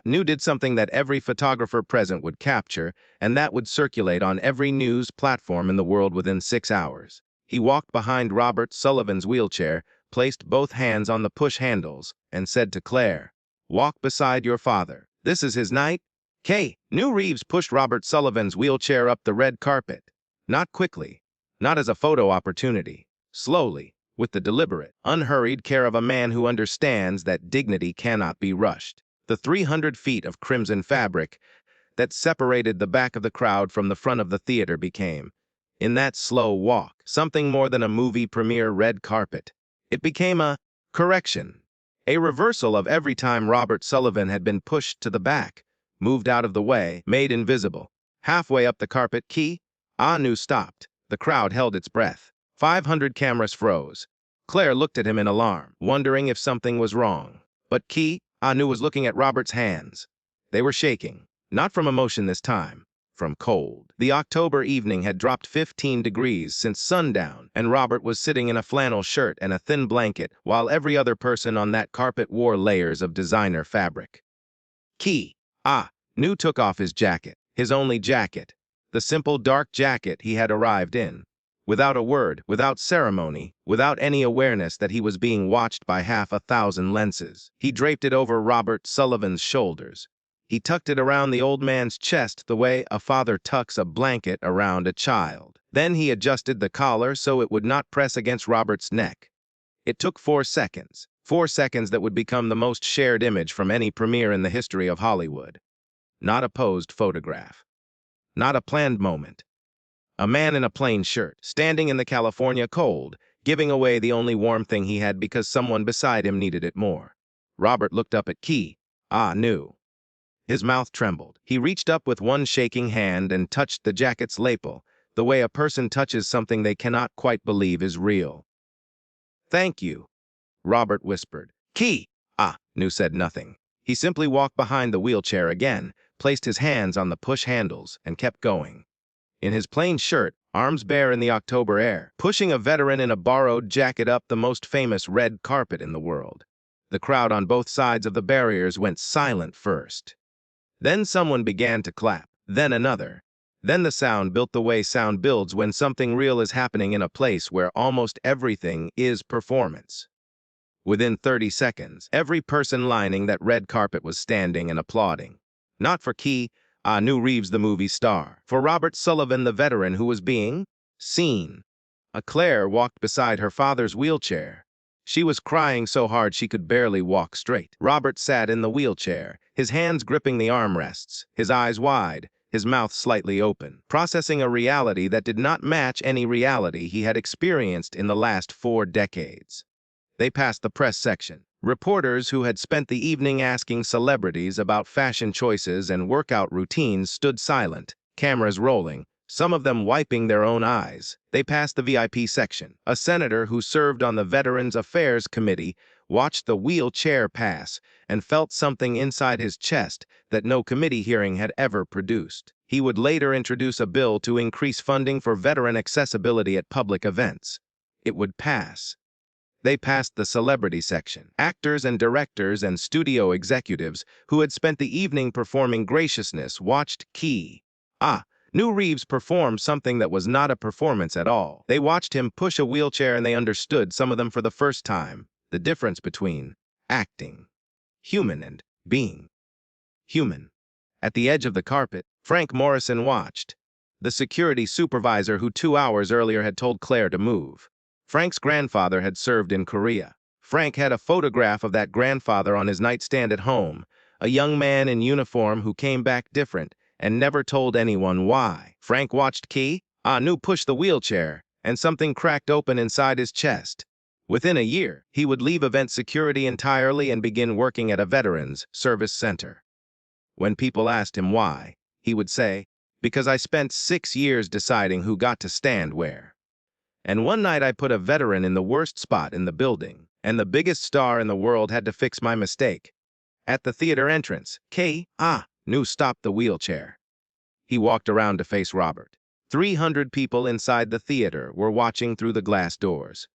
Speaker 1: New did something that every photographer present would capture, and that would circulate on every news platform in the world within 6 hours. He walked behind Robert Sullivan's wheelchair, placed both hands on the push handles, and said to Clare, walk beside your father. This is his night. Keanu Reeves pushed Robert Sullivan's wheelchair up the red carpet. Not quickly, not as a photo opportunity. Slowly, with the deliberate, unhurried care of a man who understands that dignity cannot be rushed. The 300 feet of crimson fabric that separated the back of the crowd from the front of the theater became, in that slow walk, something more than a movie premiere red carpet. It became a correction, a reversal of every time Robert Sullivan had been pushed to the back, moved out of the way, made invisible. Halfway up the carpet, Keanu stopped. The crowd held its breath. 500 cameras froze. Claire looked at him in alarm, wondering if something was wrong. But Keanu was looking at Robert's hands. They were shaking, not from emotion this time, from cold. The October evening had dropped 15 degrees since sundown, and Robert was sitting in a flannel shirt and a thin blanket, while every other person on that carpet wore layers of designer fabric. Keanu took off his jacket, his only jacket, the simple dark jacket he had arrived in. Without a word, without ceremony, without any awareness that he was being watched by 1,000 lenses, he draped it over Robert Sullivan's shoulders. He tucked it around the old man's chest the way a father tucks a blanket around a child. Then he adjusted the collar so it would not press against Robert's neck. It took 4 seconds. 4 seconds that would become the most shared image from any premiere in the history of Hollywood. Not a posed photograph. Not a planned moment. A man in a plain shirt, standing in the California cold, giving away the only warm thing he had because someone beside him needed it more. Robert looked up at Key. Knew. His mouth trembled. He reached up with one shaking hand and touched the jacket's lapel, the way a person touches something they cannot quite believe is real. "Thank you," Robert whispered. "Key!" Knew said nothing. He simply walked behind the wheelchair again, placed his hands on the push handles, and kept going. In his plain shirt, arms bare in the October air, pushing a veteran in a borrowed jacket up the most famous red carpet in the world. The crowd on both sides of the barriers went silent first. Then someone began to clap, then another. Then the sound built the way sound builds when something real is happening in a place where almost everything is performance. Within 30 seconds, every person lining that red carpet was standing and applauding. Not for Keanu Reeves, the movie star. For Robert Sullivan, the veteran who was being seen. Clare walked beside her father's wheelchair. She was crying so hard she could barely walk straight. Robert sat in the wheelchair, his hands gripping the armrests, his eyes wide, his mouth slightly open, processing a reality that did not match any reality he had experienced in the last 4 decades. They passed the press section. Reporters who had spent the evening asking celebrities about fashion choices and workout routines stood silent, cameras rolling, some of them wiping their own eyes. They passed the VIP section. A senator who served on the Veterans Affairs Committee watched the wheelchair pass and felt something inside his chest that no committee hearing had ever produced. He would later introduce a bill to increase funding for veteran accessibility at public events. It would pass. They passed the celebrity section. Actors and directors and studio executives who had spent the evening performing graciousness watched Keanu Reeves perform something that was not a performance at all. They watched him push a wheelchair and they understood, some of them for the first time, the difference between acting human and being human. At the edge of the carpet, Frank Morrison watched, the security supervisor who 2 hours earlier had told Claire to move. Frank's grandfather had served in Korea. Frank had a photograph of that grandfather on his nightstand at home, a young man in uniform who came back different and never told anyone why. Frank watched Keanu push the wheelchair, and something cracked open inside his chest. Within a year, he would leave event security entirely and begin working at a veterans service center. When people asked him why, he would say, "Because I spent 6 years deciding who got to stand where. And one night I put a veteran in the worst spot in the building, and the biggest star in the world had to fix my mistake." At the theater entrance, Keanu stopped the wheelchair. He walked around to face Robert. 300 people inside the theater were watching through the glass doors.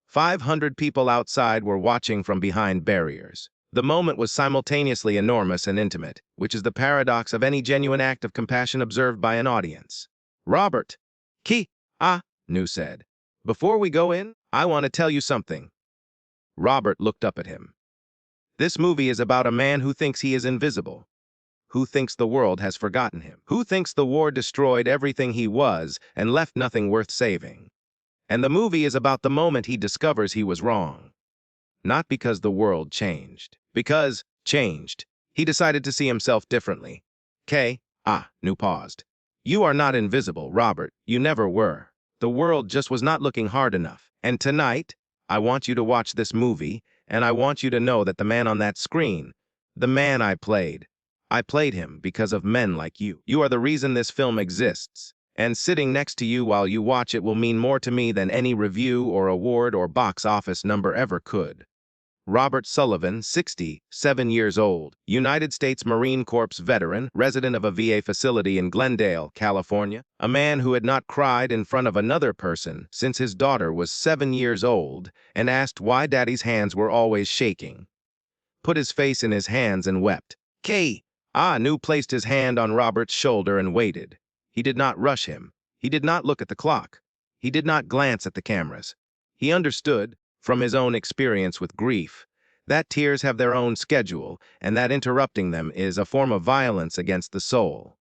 Speaker 1: 500 people outside were watching from behind barriers. The moment was simultaneously enormous and intimate, which is the paradox of any genuine act of compassion observed by an audience. "Robert," Keanu said, "before we go in, I want to tell you something." Robert looked up at him. "This movie is about a man who thinks he is invisible, who thinks the world has forgotten him, who thinks the war destroyed everything he was and left nothing worth saving. And the movie is about the moment he discovers he was wrong. Not because the world changed. Because, changed, he decided to see himself differently." Keanu paused. "You are not invisible, Robert. You never were. The world just was not looking hard enough. And tonight, I want you to watch this movie, and I want you to know that the man on that screen, the man I played him because of men like you. You are the reason this film exists. And sitting next to you while you watch it will mean more to me than any review or award or box office number ever could." Robert Sullivan, 67 years old, United States Marine Corps veteran, resident of a VA facility in Glendale, California, a man who had not cried in front of another person since his daughter was 7 years old and asked why Daddy's hands were always shaking. Put his face in his hands and wept. Keanu placed his hand on Robert's shoulder and waited. He did not rush him. He did not look at the clock. He did not glance at the cameras. He understood, from his own experience with grief, that tears have their own schedule and that interrupting them is a form of violence against the soul.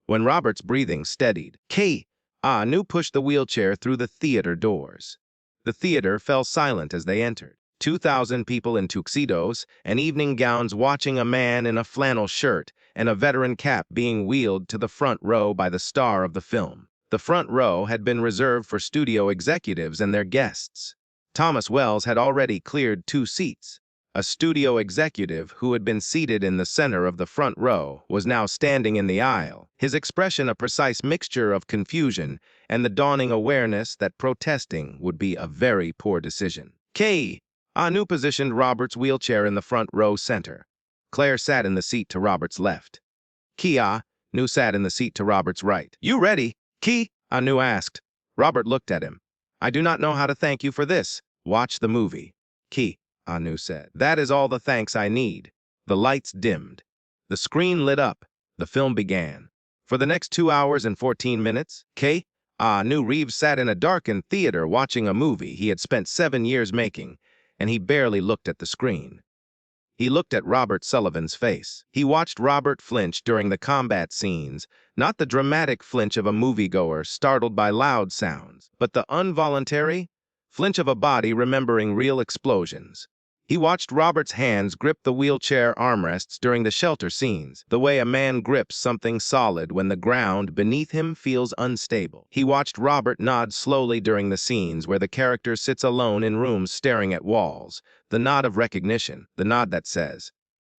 Speaker 1: When Robert's breathing steadied, Keanu pushed the wheelchair through the theater doors. The theater fell silent as they entered. 2,000 people in tuxedos and evening gowns watching a man in a flannel shirt and a veteran cap being wheeled to the front row by the star of the film. The front row had been reserved for studio executives and their guests. Thomas Wells had already cleared 2 seats. A studio executive who had been seated in the center of the front row was now standing in the aisle, his expression a precise mixture of confusion and the dawning awareness that protesting would be a very poor decision. Keanu positioned Robert's wheelchair in the front row center. Claire sat in the seat to Robert's left. Keanu sat in the seat to Robert's right. "You ready?" Keanu asked. Robert looked at him. "I do not know how to thank you for this. Watch the movie," Keanu said. "That is all the thanks I need." The lights dimmed. The screen lit up. The film began. For the next 2 hours and 14 minutes, Keanu Reeves sat in a darkened theater watching a movie he had spent 7 years making, and he barely looked at the screen. He looked at Robert Sullivan's face. He watched Robert flinch during the combat scenes, not the dramatic flinch of a moviegoer startled by loud sounds, but the involuntary flinch of a body remembering real explosions. He watched Robert's hands grip the wheelchair armrests during the shelter scenes, the way a man grips something solid when the ground beneath him feels unstable. He watched Robert nod slowly during the scenes where the character sits alone in rooms staring at walls, the nod of recognition, the nod that says,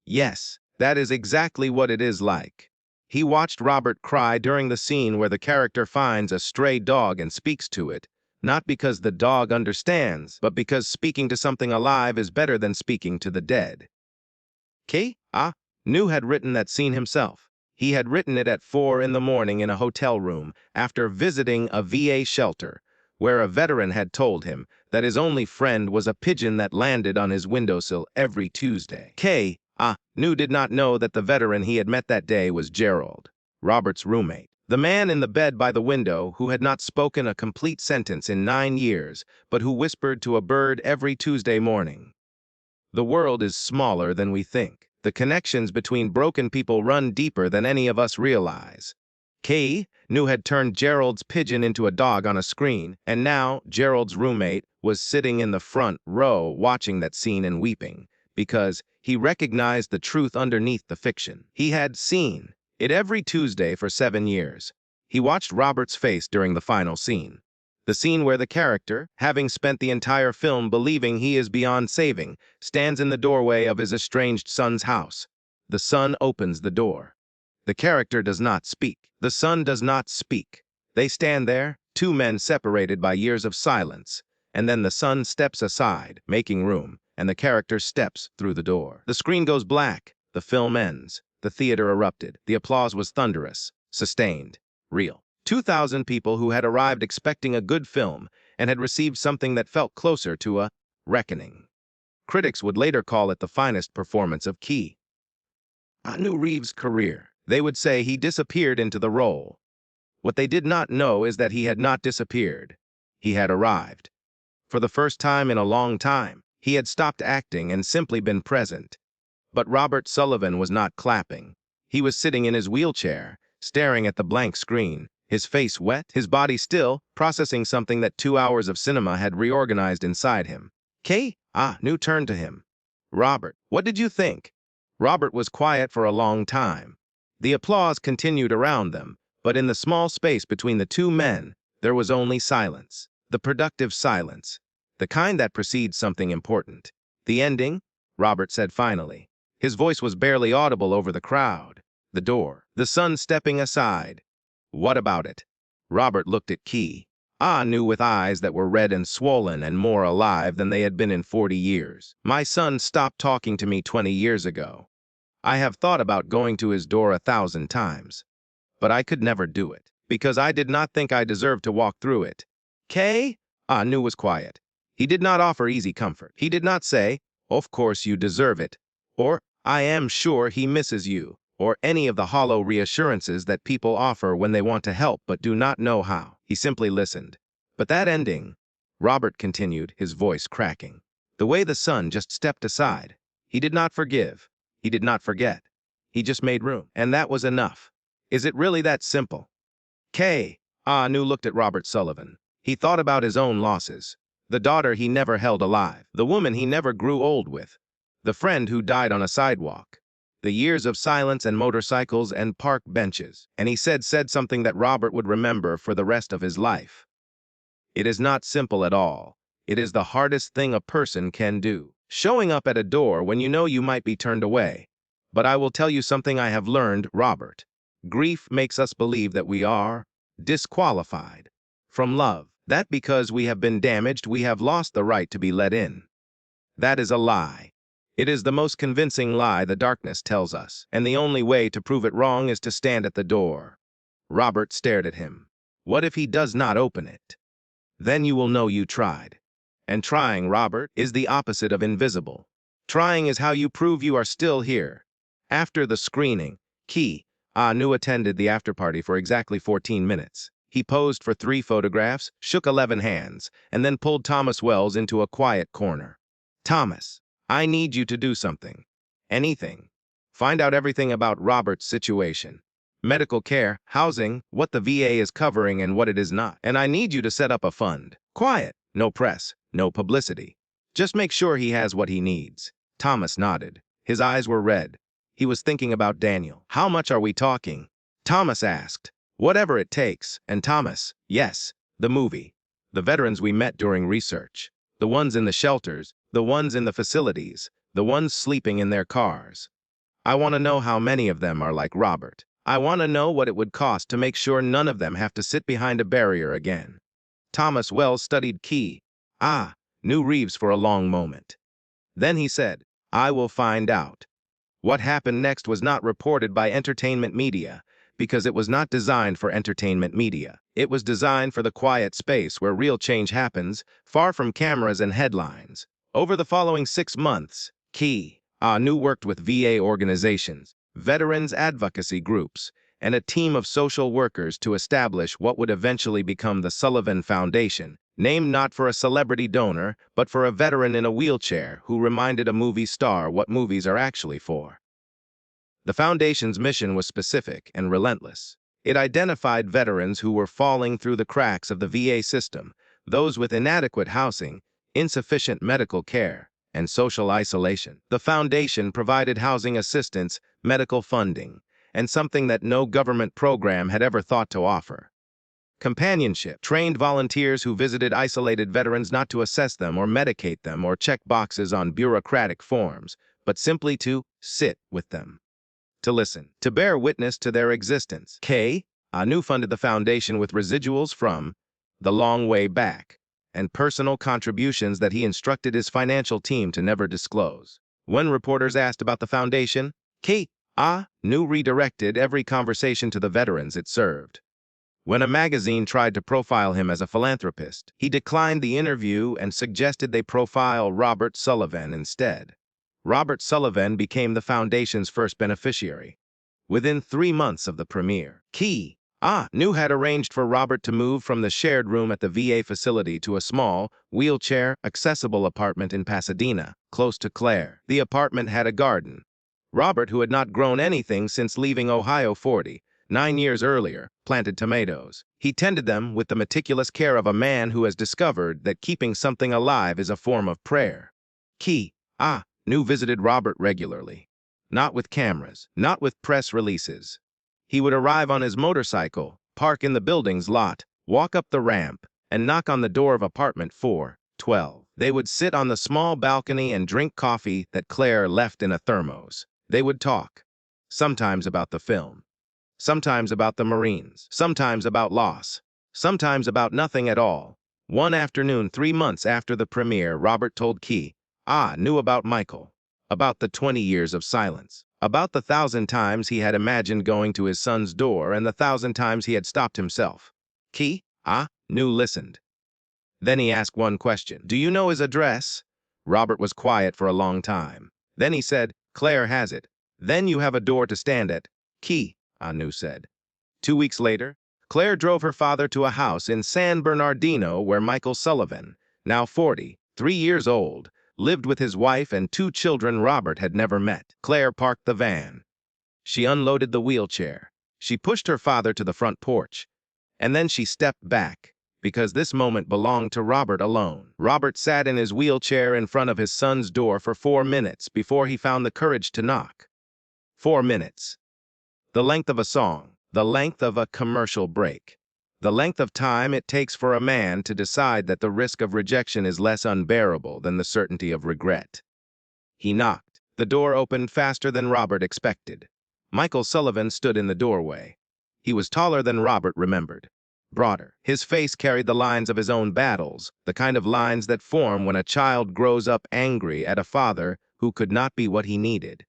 Speaker 1: "Yes, that is exactly what it is like." He watched Robert cry during the scene where the character finds a stray dog and speaks to it, not because the dog understands, but because speaking to something alive is better than speaking to the dead. Keanu had written that scene himself. He had written it at 4 in the morning in a hotel room after visiting a VA shelter, where a veteran had told him that his only friend was a pigeon that landed on his windowsill every Tuesday. Keanu did not know that the veteran he had met that day was Gerald, Robert's roommate. The man in the bed by the window who had not spoken a complete sentence in 9 years, but who whispered to a bird every Tuesday morning. The world is smaller than we think. The connections between broken people run deeper than any of us realize. Keanu had turned Gerald's pigeon into a dog on a screen, and now Gerald's roommate was sitting in the front row watching that scene and weeping, because he recognized the truth underneath the fiction. He had seen it every Tuesday for 7 years. He watched Robert's face during the final scene. The scene where the character, having spent the entire film believing he is beyond saving, stands in the doorway of his estranged son's house. The son opens the door. The character does not speak. The son does not speak. They stand there, 2 men separated by years of silence, and then the son steps aside, making room, and the character steps through the door. The screen goes black. The film ends. The theater erupted. The applause was thunderous, sustained, real. 2,000 people who had arrived expecting a good film and had received something that felt closer to a reckoning. Critics would later call it the finest performance of Keanu Reeves' career. They would say he disappeared into the role. What they did not know is that he had not disappeared. He had arrived. For the first time in a long time, he had stopped acting and simply been present. But Robert Sullivan was not clapping. He was sitting in his wheelchair, staring at the blank screen, his face wet, his body still, processing something that 2 hours of cinema had reorganized inside him. Keanu turned to him. "Robert, what did you think?" Robert was quiet for a long time. The applause continued around them, but in the small space between the 2 men, there was only silence. The productive silence. The kind that precedes something important. "The ending?" Robert said finally. His voice was barely audible over the crowd. The door. The son stepping aside. "What about it?" Robert looked at Keanu with eyes that were red and swollen and more alive than they had been in 40 years. "My son stopped talking to me 20 years ago. I have thought about going to his door 1,000 times. But I could never do it, because I did not think I deserved to walk through it." Keanu was quiet. He did not offer easy comfort. He did not say, "Of course you deserve it," or "I am sure he misses you," or any of the hollow reassurances that people offer when they want to help but do not know how. He simply listened. "But that ending," Robert continued, his voice cracking. "The way the son just stepped aside. He did not forgive. He did not forget. He just made room. And that was enough. Is it really that simple?" Keanu looked at Robert Sullivan. He thought about his own losses. The daughter he never held alive. The woman he never grew old with. The friend who died on a sidewalk. the years of silence and motorcycles and park benches. And he said something that Robert would remember for the rest of his life. It is not simple at all. It is the hardest thing a person can do. Showing up at a door when you know you might be turned away. But I will tell you something I have learned, Robert. Grief makes us believe that we are disqualified from love. That because we have been damaged, we have lost the right to be let in. That is a lie. It is the most convincing lie the darkness tells us, and the only way to prove it wrong is to stand at the door. Robert stared at him. What if he does not open it? Then you will know you tried. And trying, Robert, is the opposite of invisible. Trying is how you prove you are still here. After the screening, Keanu attended the after-party for exactly 14 minutes. He posed for 3 photographs, shook 11 hands, and then pulled Thomas Wells into a quiet corner. Thomas, I need you to do something. Anything. Find out everything about Robert's situation. Medical care, housing, what the VA is covering and what it is not. And I need you to set up a fund. Quiet. No press. No publicity. Just make sure he has what he needs. Thomas nodded. His eyes were red. He was thinking about Daniel. How much are we talking? Thomas asked. Whatever it takes. And Thomas, yes, the movie. The veterans we met during research. The ones in the shelters. The ones in the facilities. The ones sleeping in their cars. I want to know how many of them are like Robert. I want to know what it would cost to make sure none of them have to sit behind a barrier again. Thomas Wells studied Keanu Reeves for a long moment. Then he said, I will find out. What happened next was not reported by entertainment media, because it was not designed for entertainment media. It was designed for the quiet space where real change happens, far from cameras and headlines. Over the following 6 months, Keanu worked with VA organizations, veterans advocacy groups, and a team of social workers to establish what would eventually become the Sullivan Foundation, named not for a celebrity donor, but for a veteran in a wheelchair who reminded a movie star what movies are actually for. The Foundation's mission was specific and relentless. It identified veterans who were falling through the cracks of the VA system, those with inadequate housing, insufficient medical care, and social isolation. The Foundation provided housing assistance, medical funding, and something that no government program had ever thought to offer. Companionship, trained volunteers who visited isolated veterans not to assess them or medicate them or check boxes on bureaucratic forms, but simply to sit with them, to listen, to bear witness to their existence. Keanu funded the Foundation with residuals from The Long Way Back and personal contributions that he instructed his financial team to never disclose. When reporters asked about the Foundation, Keanu redirected every conversation to the veterans it served. When a magazine tried to profile him as a philanthropist, he declined the interview and suggested they profile Robert Sullivan instead. Robert Sullivan became the Foundation's first beneficiary. Within 3 months of the premiere, Keanu had arranged for Robert to move from the shared room at the VA facility to a small, wheelchair-accessible apartment in Pasadena, close to Clare. The apartment had a garden. Robert, who had not grown anything since leaving Ohio 49 years earlier, planted tomatoes. He tended them with the meticulous care of a man who has discovered that keeping something alive is a form of prayer. Keanu visited Robert regularly. Not with cameras, not with press releases. He would arrive on his motorcycle, park in the building's lot, walk up the ramp, and knock on the door of apartment 412. They would sit on the small balcony and drink coffee that Clare left in a thermos. They would talk, sometimes about the film, sometimes about the Marines, sometimes about loss, sometimes about nothing at all. One afternoon, 3 months after the premiere, Robert told Keanu about Michael, about the 20 years of silence, about the 1,000 times he had imagined going to his son's door and the 1,000 times he had stopped himself. Keanu listened. Then he asked one question. Do you know his address? Robert was quiet for a long time. Then he said, Claire has it. Then you have a door to stand at, Keanu said. 2 weeks later, Claire drove her father to a house in San Bernardino where Michael Sullivan, now 43 years old, lived with his wife and 2 children Robert had never met. Claire parked the van. She unloaded the wheelchair. She pushed her father to the front porch. And then she stepped back, because this moment belonged to Robert alone. Robert sat in his wheelchair in front of his son's door for 4 minutes before he found the courage to knock. 4 minutes. The length of a song, the length of a commercial break, the length of time it takes for a man to decide that the risk of rejection is less unbearable than the certainty of regret. He knocked. The door opened faster than Robert expected. Michael Sullivan stood in the doorway. He was taller than Robert remembered, broader. His face carried the lines of his own battles, the kind of lines that form when a child grows up angry at a father who could not be what he needed.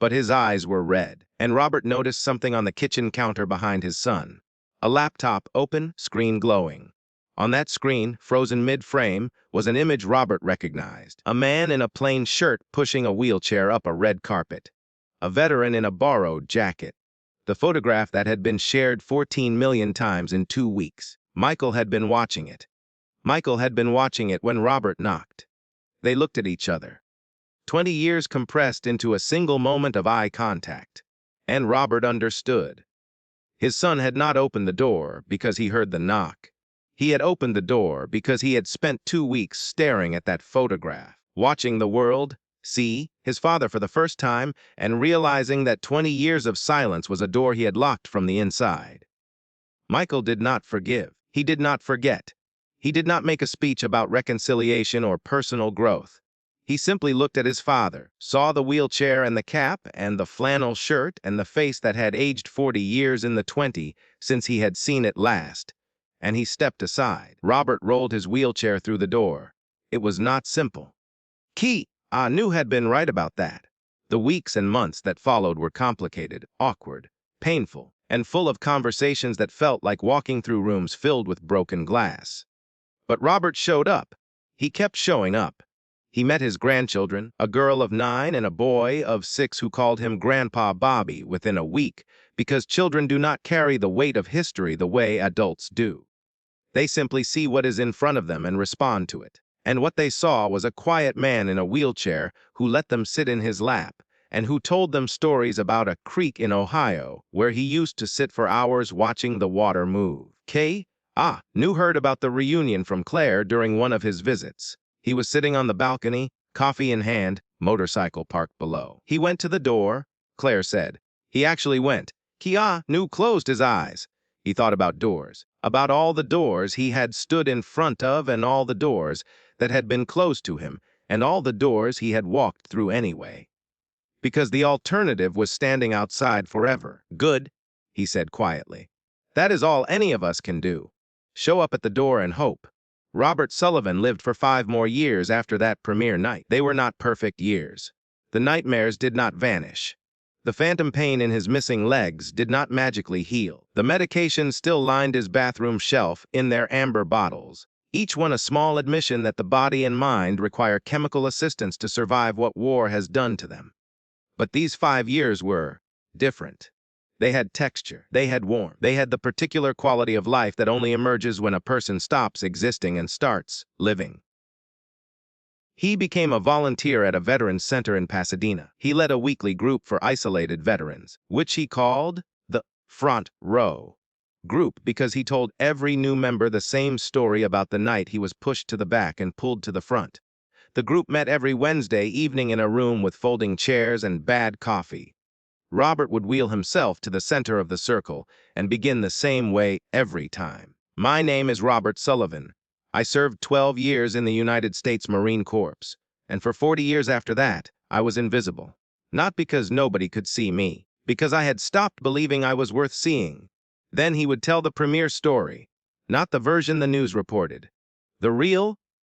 Speaker 1: But his eyes were red, and Robert noticed something on the kitchen counter behind his son. A laptop open, screen glowing. On that screen, frozen mid-frame, was an image Robert recognized. A man in a plain shirt pushing a wheelchair up a red carpet. A veteran in a borrowed jacket. The photograph that had been shared 14 million times in 2 weeks. Michael had been watching it. Michael had been watching it when Robert knocked. They looked at each other. 20 years compressed into a single moment of eye contact. And Robert understood. His son had not opened the door because he heard the knock. He had opened the door because he had spent 2 weeks staring at that photograph, watching the world see his father for the first time and realizing that 20 years of silence was a door he had locked from the inside. Michael did not forgive. He did not forget. He did not make a speech about reconciliation or personal growth. He simply looked at his father, saw the wheelchair and the cap and the flannel shirt and the face that had aged 40 years in the 20 since he had seen it last, and he stepped aside. Robert rolled his wheelchair through the door. It was not simple. Keanu had been right about that. The weeks and months that followed were complicated, awkward, painful, and full of conversations that felt like walking through rooms filled with broken glass. But Robert showed up. He kept showing up. He met his grandchildren, a girl of 9 and a boy of 6 who called him Grandpa Bobby within a week because children do not carry the weight of history the way adults do. They simply see what is in front of them and respond to it. And what they saw was a quiet man in a wheelchair who let them sit in his lap and who told them stories about a creek in Ohio where he used to sit for hours watching the water move. Keanu heard about the reunion from Clare during one of his visits. He was sitting on the balcony, coffee in hand, motorcycle parked below. He went to the door, Claire said. He actually went. Keanu closed his eyes. He thought about doors, about all the doors he had stood in front of and all the doors that had been closed to him and all the doors he had walked through anyway. Because the alternative was standing outside forever. Good, he said quietly. That is all any of us can do. Show up at the door and hope. Robert Sullivan lived for 5 more years after that premiere night. They were not perfect years. The nightmares did not vanish. The phantom pain in his missing legs did not magically heal. The medication still lined his bathroom shelf in their amber bottles, each one a small admission that the body and mind require chemical assistance to survive what war has done to them. But these 5 years were different. They had texture, they had warmth, they had the particular quality of life that only emerges when a person stops existing and starts living. He became a volunteer at a veterans center in Pasadena. He led a weekly group for isolated veterans, which he called the Front Row group because he told every new member the same story about the night he was pushed to the back and pulled to the front. The group met every Wednesday evening in a room with folding chairs and bad coffee. Robert would wheel himself to the center of the circle and begin the same way every time. My name is Robert Sullivan. I served 12 years in the United States Marine Corps, and for 40 years after that, I was invisible. Not because nobody could see me, because I had stopped believing I was worth seeing. Then he would tell the premiere story, not the version the news reported, the real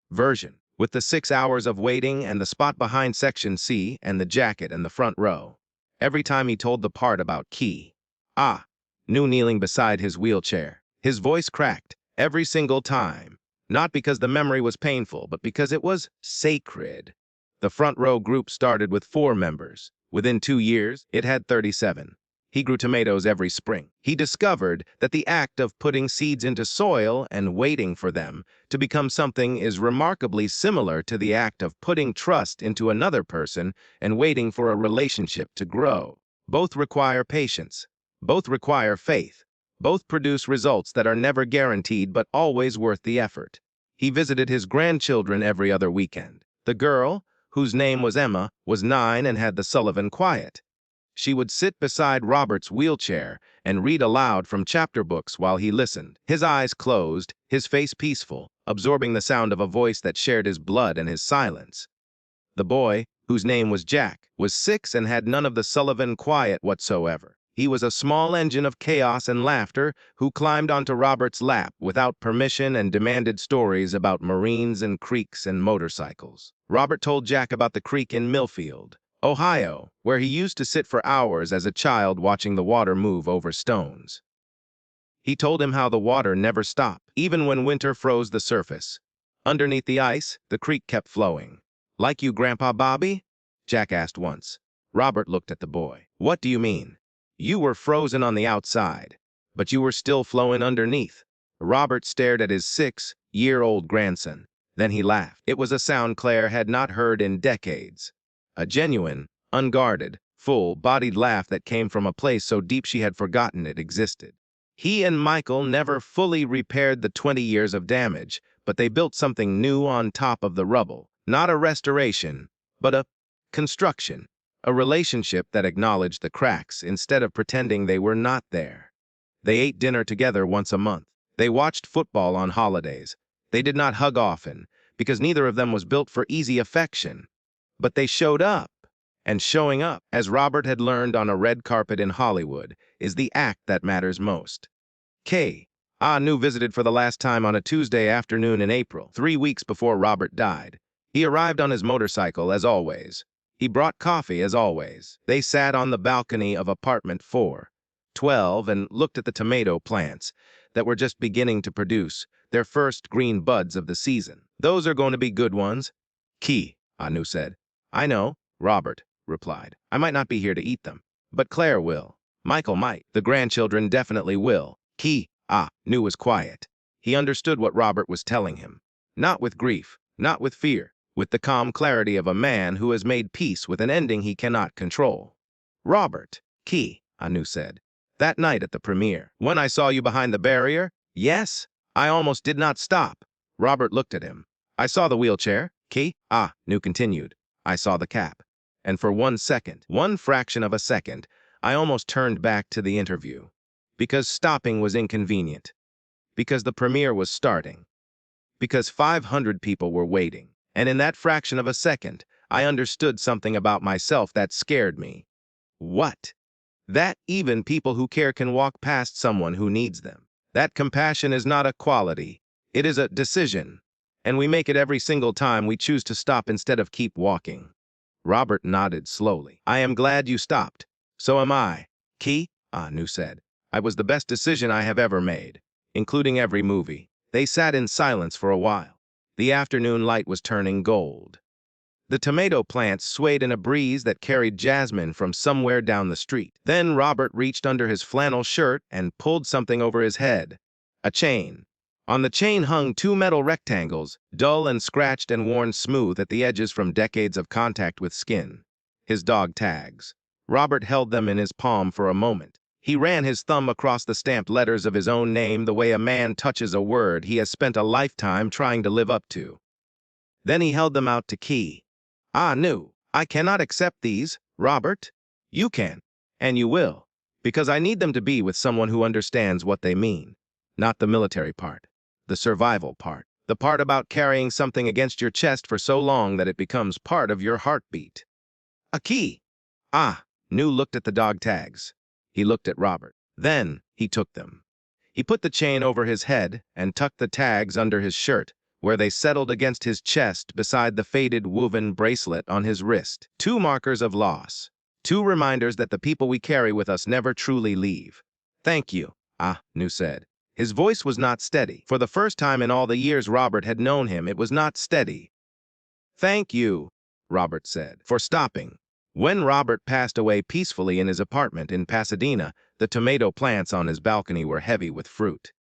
Speaker 1: version, with the 6 hours of waiting and the spot behind Section C and the jacket and the front row. Every time he told the part about Keanu kneeling beside his wheelchair, his voice cracked every single time, not because the memory was painful, but because it was sacred. The front row group started with 4 members. Within 2 years, it had 37. He grew tomatoes every spring. He discovered that the act of putting seeds into soil and waiting for them to become something is remarkably similar to the act of putting trust into another person and waiting for a relationship to grow. Both require patience. Both require faith. Both produce results that are never guaranteed but always worth the effort. He visited his grandchildren every other weekend. The girl, whose name was Emma, was 9 and had the Sullivan quiet. She would sit beside Robert's wheelchair and read aloud from chapter books while he listened, his eyes closed, his face peaceful, absorbing the sound of a voice that shared his blood and his silence. The boy, whose name was Jack, was 6 and had none of the Sullivan quiet whatsoever. He was a small engine of chaos and laughter who climbed onto Robert's lap without permission and demanded stories about marines and creeks and motorcycles. Robert told Jack about the creek in Millfield, Ohio, where he used to sit for hours as a child watching the water move over stones. He told him how the water never stopped, even when winter froze the surface. Underneath the ice, the creek kept flowing. "Like you, Grandpa Bobby?" Jack asked once. Robert looked at the boy. "What do you mean?" "You were frozen on the outside, but you were still flowing underneath." Robert stared at his 6-year-old grandson. Then he laughed. It was a sound Clare had not heard in decades. A genuine, unguarded, full-bodied laugh that came from a place so deep she had forgotten it existed. He and Michael never fully repaired the 20 years of damage, but they built something new on top of the rubble. Not a restoration, but a construction. A relationship that acknowledged the cracks instead of pretending they were not there. They ate dinner together once a month. They watched football on holidays. They did not hug often, because neither of them was built for easy affection. But they showed up. And showing up, as Robert had learned on a red carpet in Hollywood, is the act that matters most. Keanu visited for the last time on a Tuesday afternoon in April, 3 weeks before Robert died. He arrived on his motorcycle, as always. He brought coffee, as always. They sat on the balcony of apartment 412 and looked at the tomato plants that were just beginning to produce their first green buds of the season. "Those are going to be good ones," Keanu said. "I know," Robert replied. "I might not be here to eat them, but Claire will. Michael might. The grandchildren definitely will." Keanu was quiet. He understood what Robert was telling him. Not with grief, not with fear, with the calm clarity of a man who has made peace with an ending he cannot control. "Robert," Keanu said, "that night at the premiere, when I saw you behind the barrier, yes, I almost did not stop." Robert looked at him. "I saw the wheelchair," Keanu continued. "I saw the cap. And for 1 second, one fraction of a second, I almost turned back to the interview. Because stopping was inconvenient. Because the premiere was starting. Because 500 people were waiting. And in that fraction of a second, I understood something about myself that scared me." "What?" "That even people who care can walk past someone who needs them. That compassion is not a quality. It is a decision. And we make it every single time we choose to stop instead of keep walking." Robert nodded slowly. "I am glad you stopped. So am I," Keanu said. "It was the best decision I have ever made, including every movie." They sat in silence for a while. The afternoon light was turning gold. The tomato plants swayed in a breeze that carried jasmine from somewhere down the street. Then Robert reached under his flannel shirt and pulled something over his head. A chain. On the chain hung 2 metal rectangles, dull and scratched and worn smooth at the edges from decades of contact with skin. His dog tags. Robert held them in his palm for a moment. He ran his thumb across the stamped letters of his own name the way a man touches a word he has spent a lifetime trying to live up to. Then he held them out to Keanu. "I cannot accept these, Robert. You can, and you will, because I need them to be with someone who understands what they mean. Not the military part, the survival part, the part about carrying something against your chest for so long that it becomes part of your heartbeat." "A key." Keanu looked at the dog tags. He looked at Robert. Then he took them. He put the chain over his head and tucked the tags under his shirt, where they settled against his chest beside the faded woven bracelet on his wrist. 2 markers of loss. 2 reminders that the people we carry with us never truly leave. "Thank you," Keanu said. His voice was not steady. For the first time in all the years Robert had known him, it was not steady. "Thank you," Robert said, "for stopping." When Robert passed away peacefully in his apartment in Pasadena, the tomato plants on his balcony were heavy with fruit.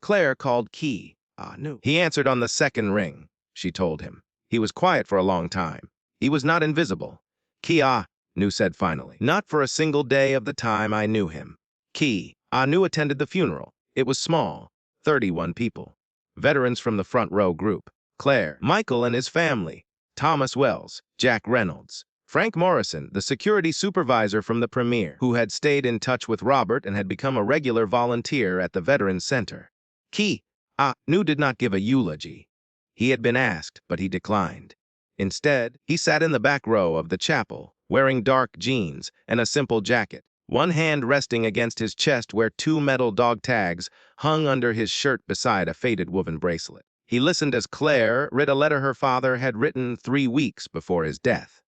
Speaker 1: Claire called Keanu. He answered on the 2nd ring, she told him. He was quiet for a long time. He was not invisible. Keanu said finally. "Not for a single day of the time I knew him." Keanu attended the funeral. It was small, 31 people. Veterans from the front row group. Claire, Michael and his family, Thomas Wells, Jack Reynolds, Frank Morrison, the security supervisor from the premiere, who had stayed in touch with Robert and had become a regular volunteer at the Veterans Center. Keanu did not give a eulogy. He had been asked, but he declined. Instead, he sat in the back row of the chapel, wearing dark jeans and a simple jacket, one hand resting against his chest where two metal dog tags hung under his shirt beside a faded woven bracelet. He listened as Claire read a letter her father had written 3 weeks before his death.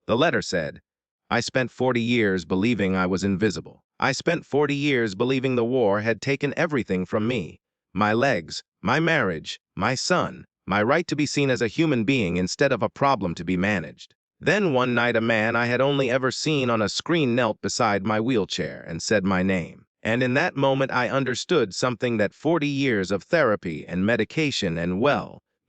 Speaker 1: The letter said, "I spent 40 years believing I was invisible. I spent 40 years believing the war had taken everything from me. My legs, my marriage, my son, my right to be seen as a human being instead of a problem to be managed." Then one night a man I had only ever seen on a screen knelt beside my wheelchair and said my name. And in that moment I understood something that 40 years of therapy and medication and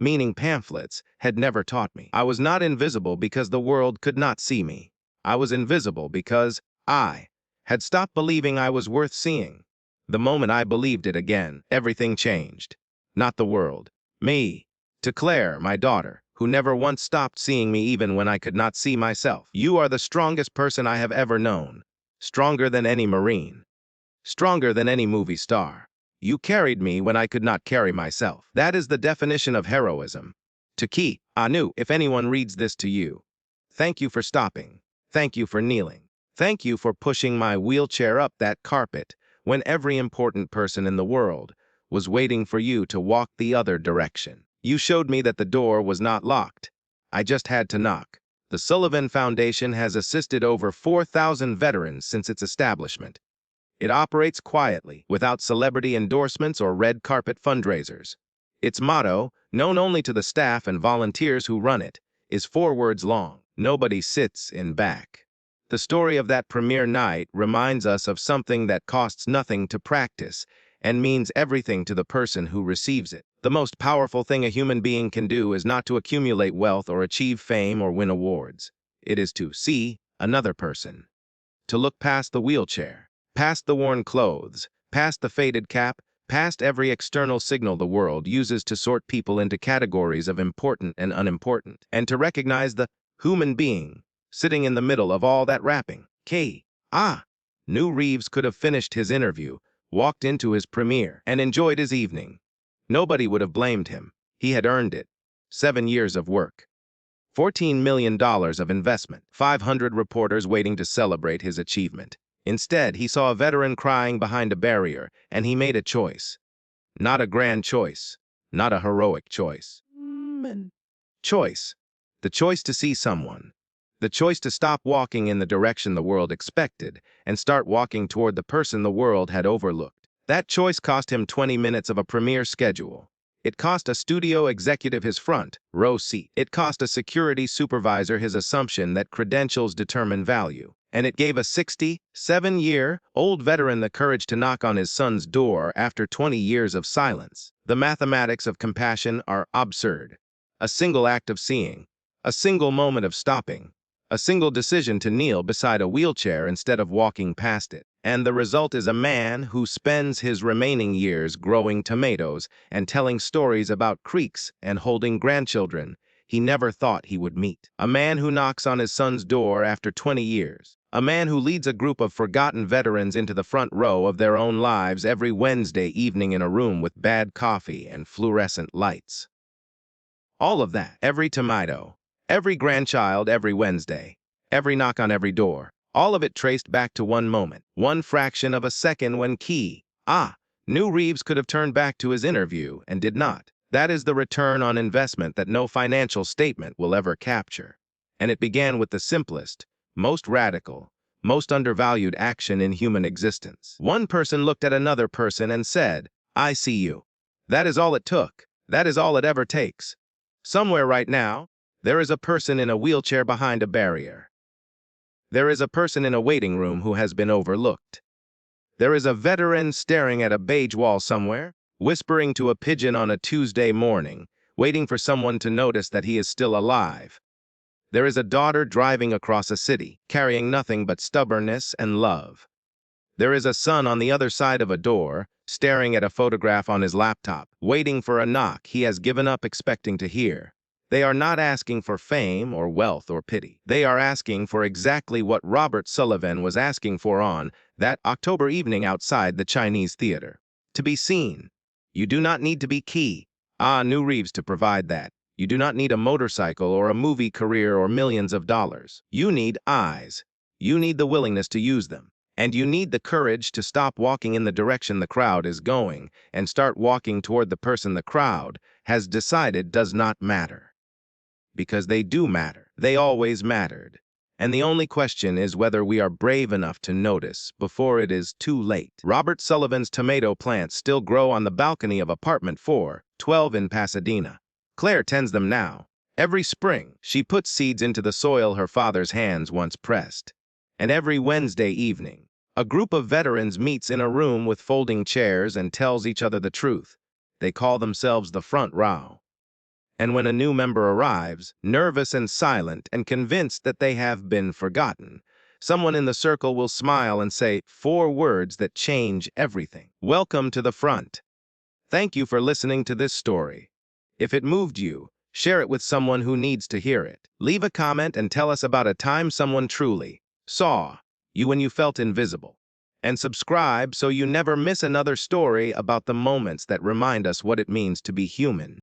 Speaker 1: meaning pamphlets had never taught me. I was not invisible because the world could not see me. I was invisible because I had stopped believing I was worth seeing. The moment I believed it again, everything changed. Not the world. Me. To Claire, my daughter, who never once stopped seeing me even when I could not see myself. "You are the strongest person I have ever known. Stronger than any Marine. Stronger than any movie star. You carried me when I could not carry myself." That is the definition of heroism. To Keanu, if anyone reads this to you, thank you for stopping. Thank you for kneeling. Thank you for pushing my wheelchair up that carpet when every important person in the world was waiting for you to walk the other direction. You showed me that the door was not locked. I just had to knock. The Sullivan Foundation has assisted over 4,000 veterans since its establishment. It operates quietly, without celebrity endorsements or red carpet fundraisers. Its motto, known only to the staff and volunteers who run it, is 4 words long: nobody sits in back. The story of that premiere night reminds us of something that costs nothing to practice and means everything to the person who receives it. The most powerful thing a human being can do is not to accumulate wealth or achieve fame or win awards. It is to see another person. To look past the wheelchair, past the worn clothes, past the faded cap, past every external signal the world uses to sort people into categories of important and unimportant, and to recognize the human being sitting in the middle of all that wrapping. Keanu Reeves could have finished his interview, walked into his premiere, and enjoyed his evening. Nobody would have blamed him. He had earned it. 7 years of work. $14 million of investment. 500 reporters waiting to celebrate his achievement. Instead, he saw a veteran crying behind a barrier, and he made a choice. Not a grand choice. Not a heroic choice. Choice. The choice to see someone. The choice to stop walking in the direction the world expected and start walking toward the person the world had overlooked. That choice cost him 20 minutes of a premiere schedule. It cost a studio executive his front row seat. It cost a security supervisor his assumption that credentials determine value. And it gave a 67-year-old veteran the courage to knock on his son's door after 20 years of silence. The mathematics of compassion are absurd. A single act of seeing, a single moment of stopping, a single decision to kneel beside a wheelchair instead of walking past it. And the result is a man who spends his remaining years growing tomatoes and telling stories about creeks and holding grandchildren he never thought he would meet. A man who knocks on his son's door after 20 years. A man who leads a group of forgotten veterans into the front row of their own lives every Wednesday evening in a room with bad coffee and fluorescent lights. All of that, every tomato, every grandchild every Wednesday, every knock on every door, all of it traced back to one moment, one fraction of a second when Keanu Reeves could have turned back to his interview and did not. That is the return on investment that no financial statement will ever capture. And it began with the simplest, most radical, most undervalued action in human existence. One person looked at another person and said, "I see you." That is all it took. That is all it ever takes. Somewhere right now, there is a person in a wheelchair behind a barrier. There is a person in a waiting room who has been overlooked. There is a veteran staring at a beige wall somewhere, whispering to a pigeon on a Tuesday morning, waiting for someone to notice that he is still alive. There is a daughter driving across a city, carrying nothing but stubbornness and love. There is a son on the other side of a door, staring at a photograph on his laptop, waiting for a knock he has given up expecting to hear. They are not asking for fame or wealth or pity. They are asking for exactly what Robert Sullivan was asking for on that October evening outside the Chinese theater. To be seen. You do not need to be Keanu Reeves to provide that. You do not need a motorcycle or a movie career or millions of dollars. You need eyes. You need the willingness to use them. And you need the courage to stop walking in the direction the crowd is going and start walking toward the person the crowd has decided does not matter. Because they do matter. They always mattered. And the only question is whether we are brave enough to notice before it is too late. Robert Sullivan's tomato plants still grow on the balcony of apartment 412 in Pasadena. Claire tends them now. Every spring, she puts seeds into the soil her father's hands once pressed. And every Wednesday evening, a group of veterans meets in a room with folding chairs and tells each other the truth. They call themselves the front row. And when a new member arrives, nervous and silent and convinced that they have been forgotten, someone in the circle will smile and say 4 words that change everything. Welcome to the front. Thank you for listening to this story. If it moved you, share it with someone who needs to hear it. Leave a comment and tell us about a time someone truly saw you when you felt invisible. And subscribe so you never miss another story about the moments that remind us what it means to be human.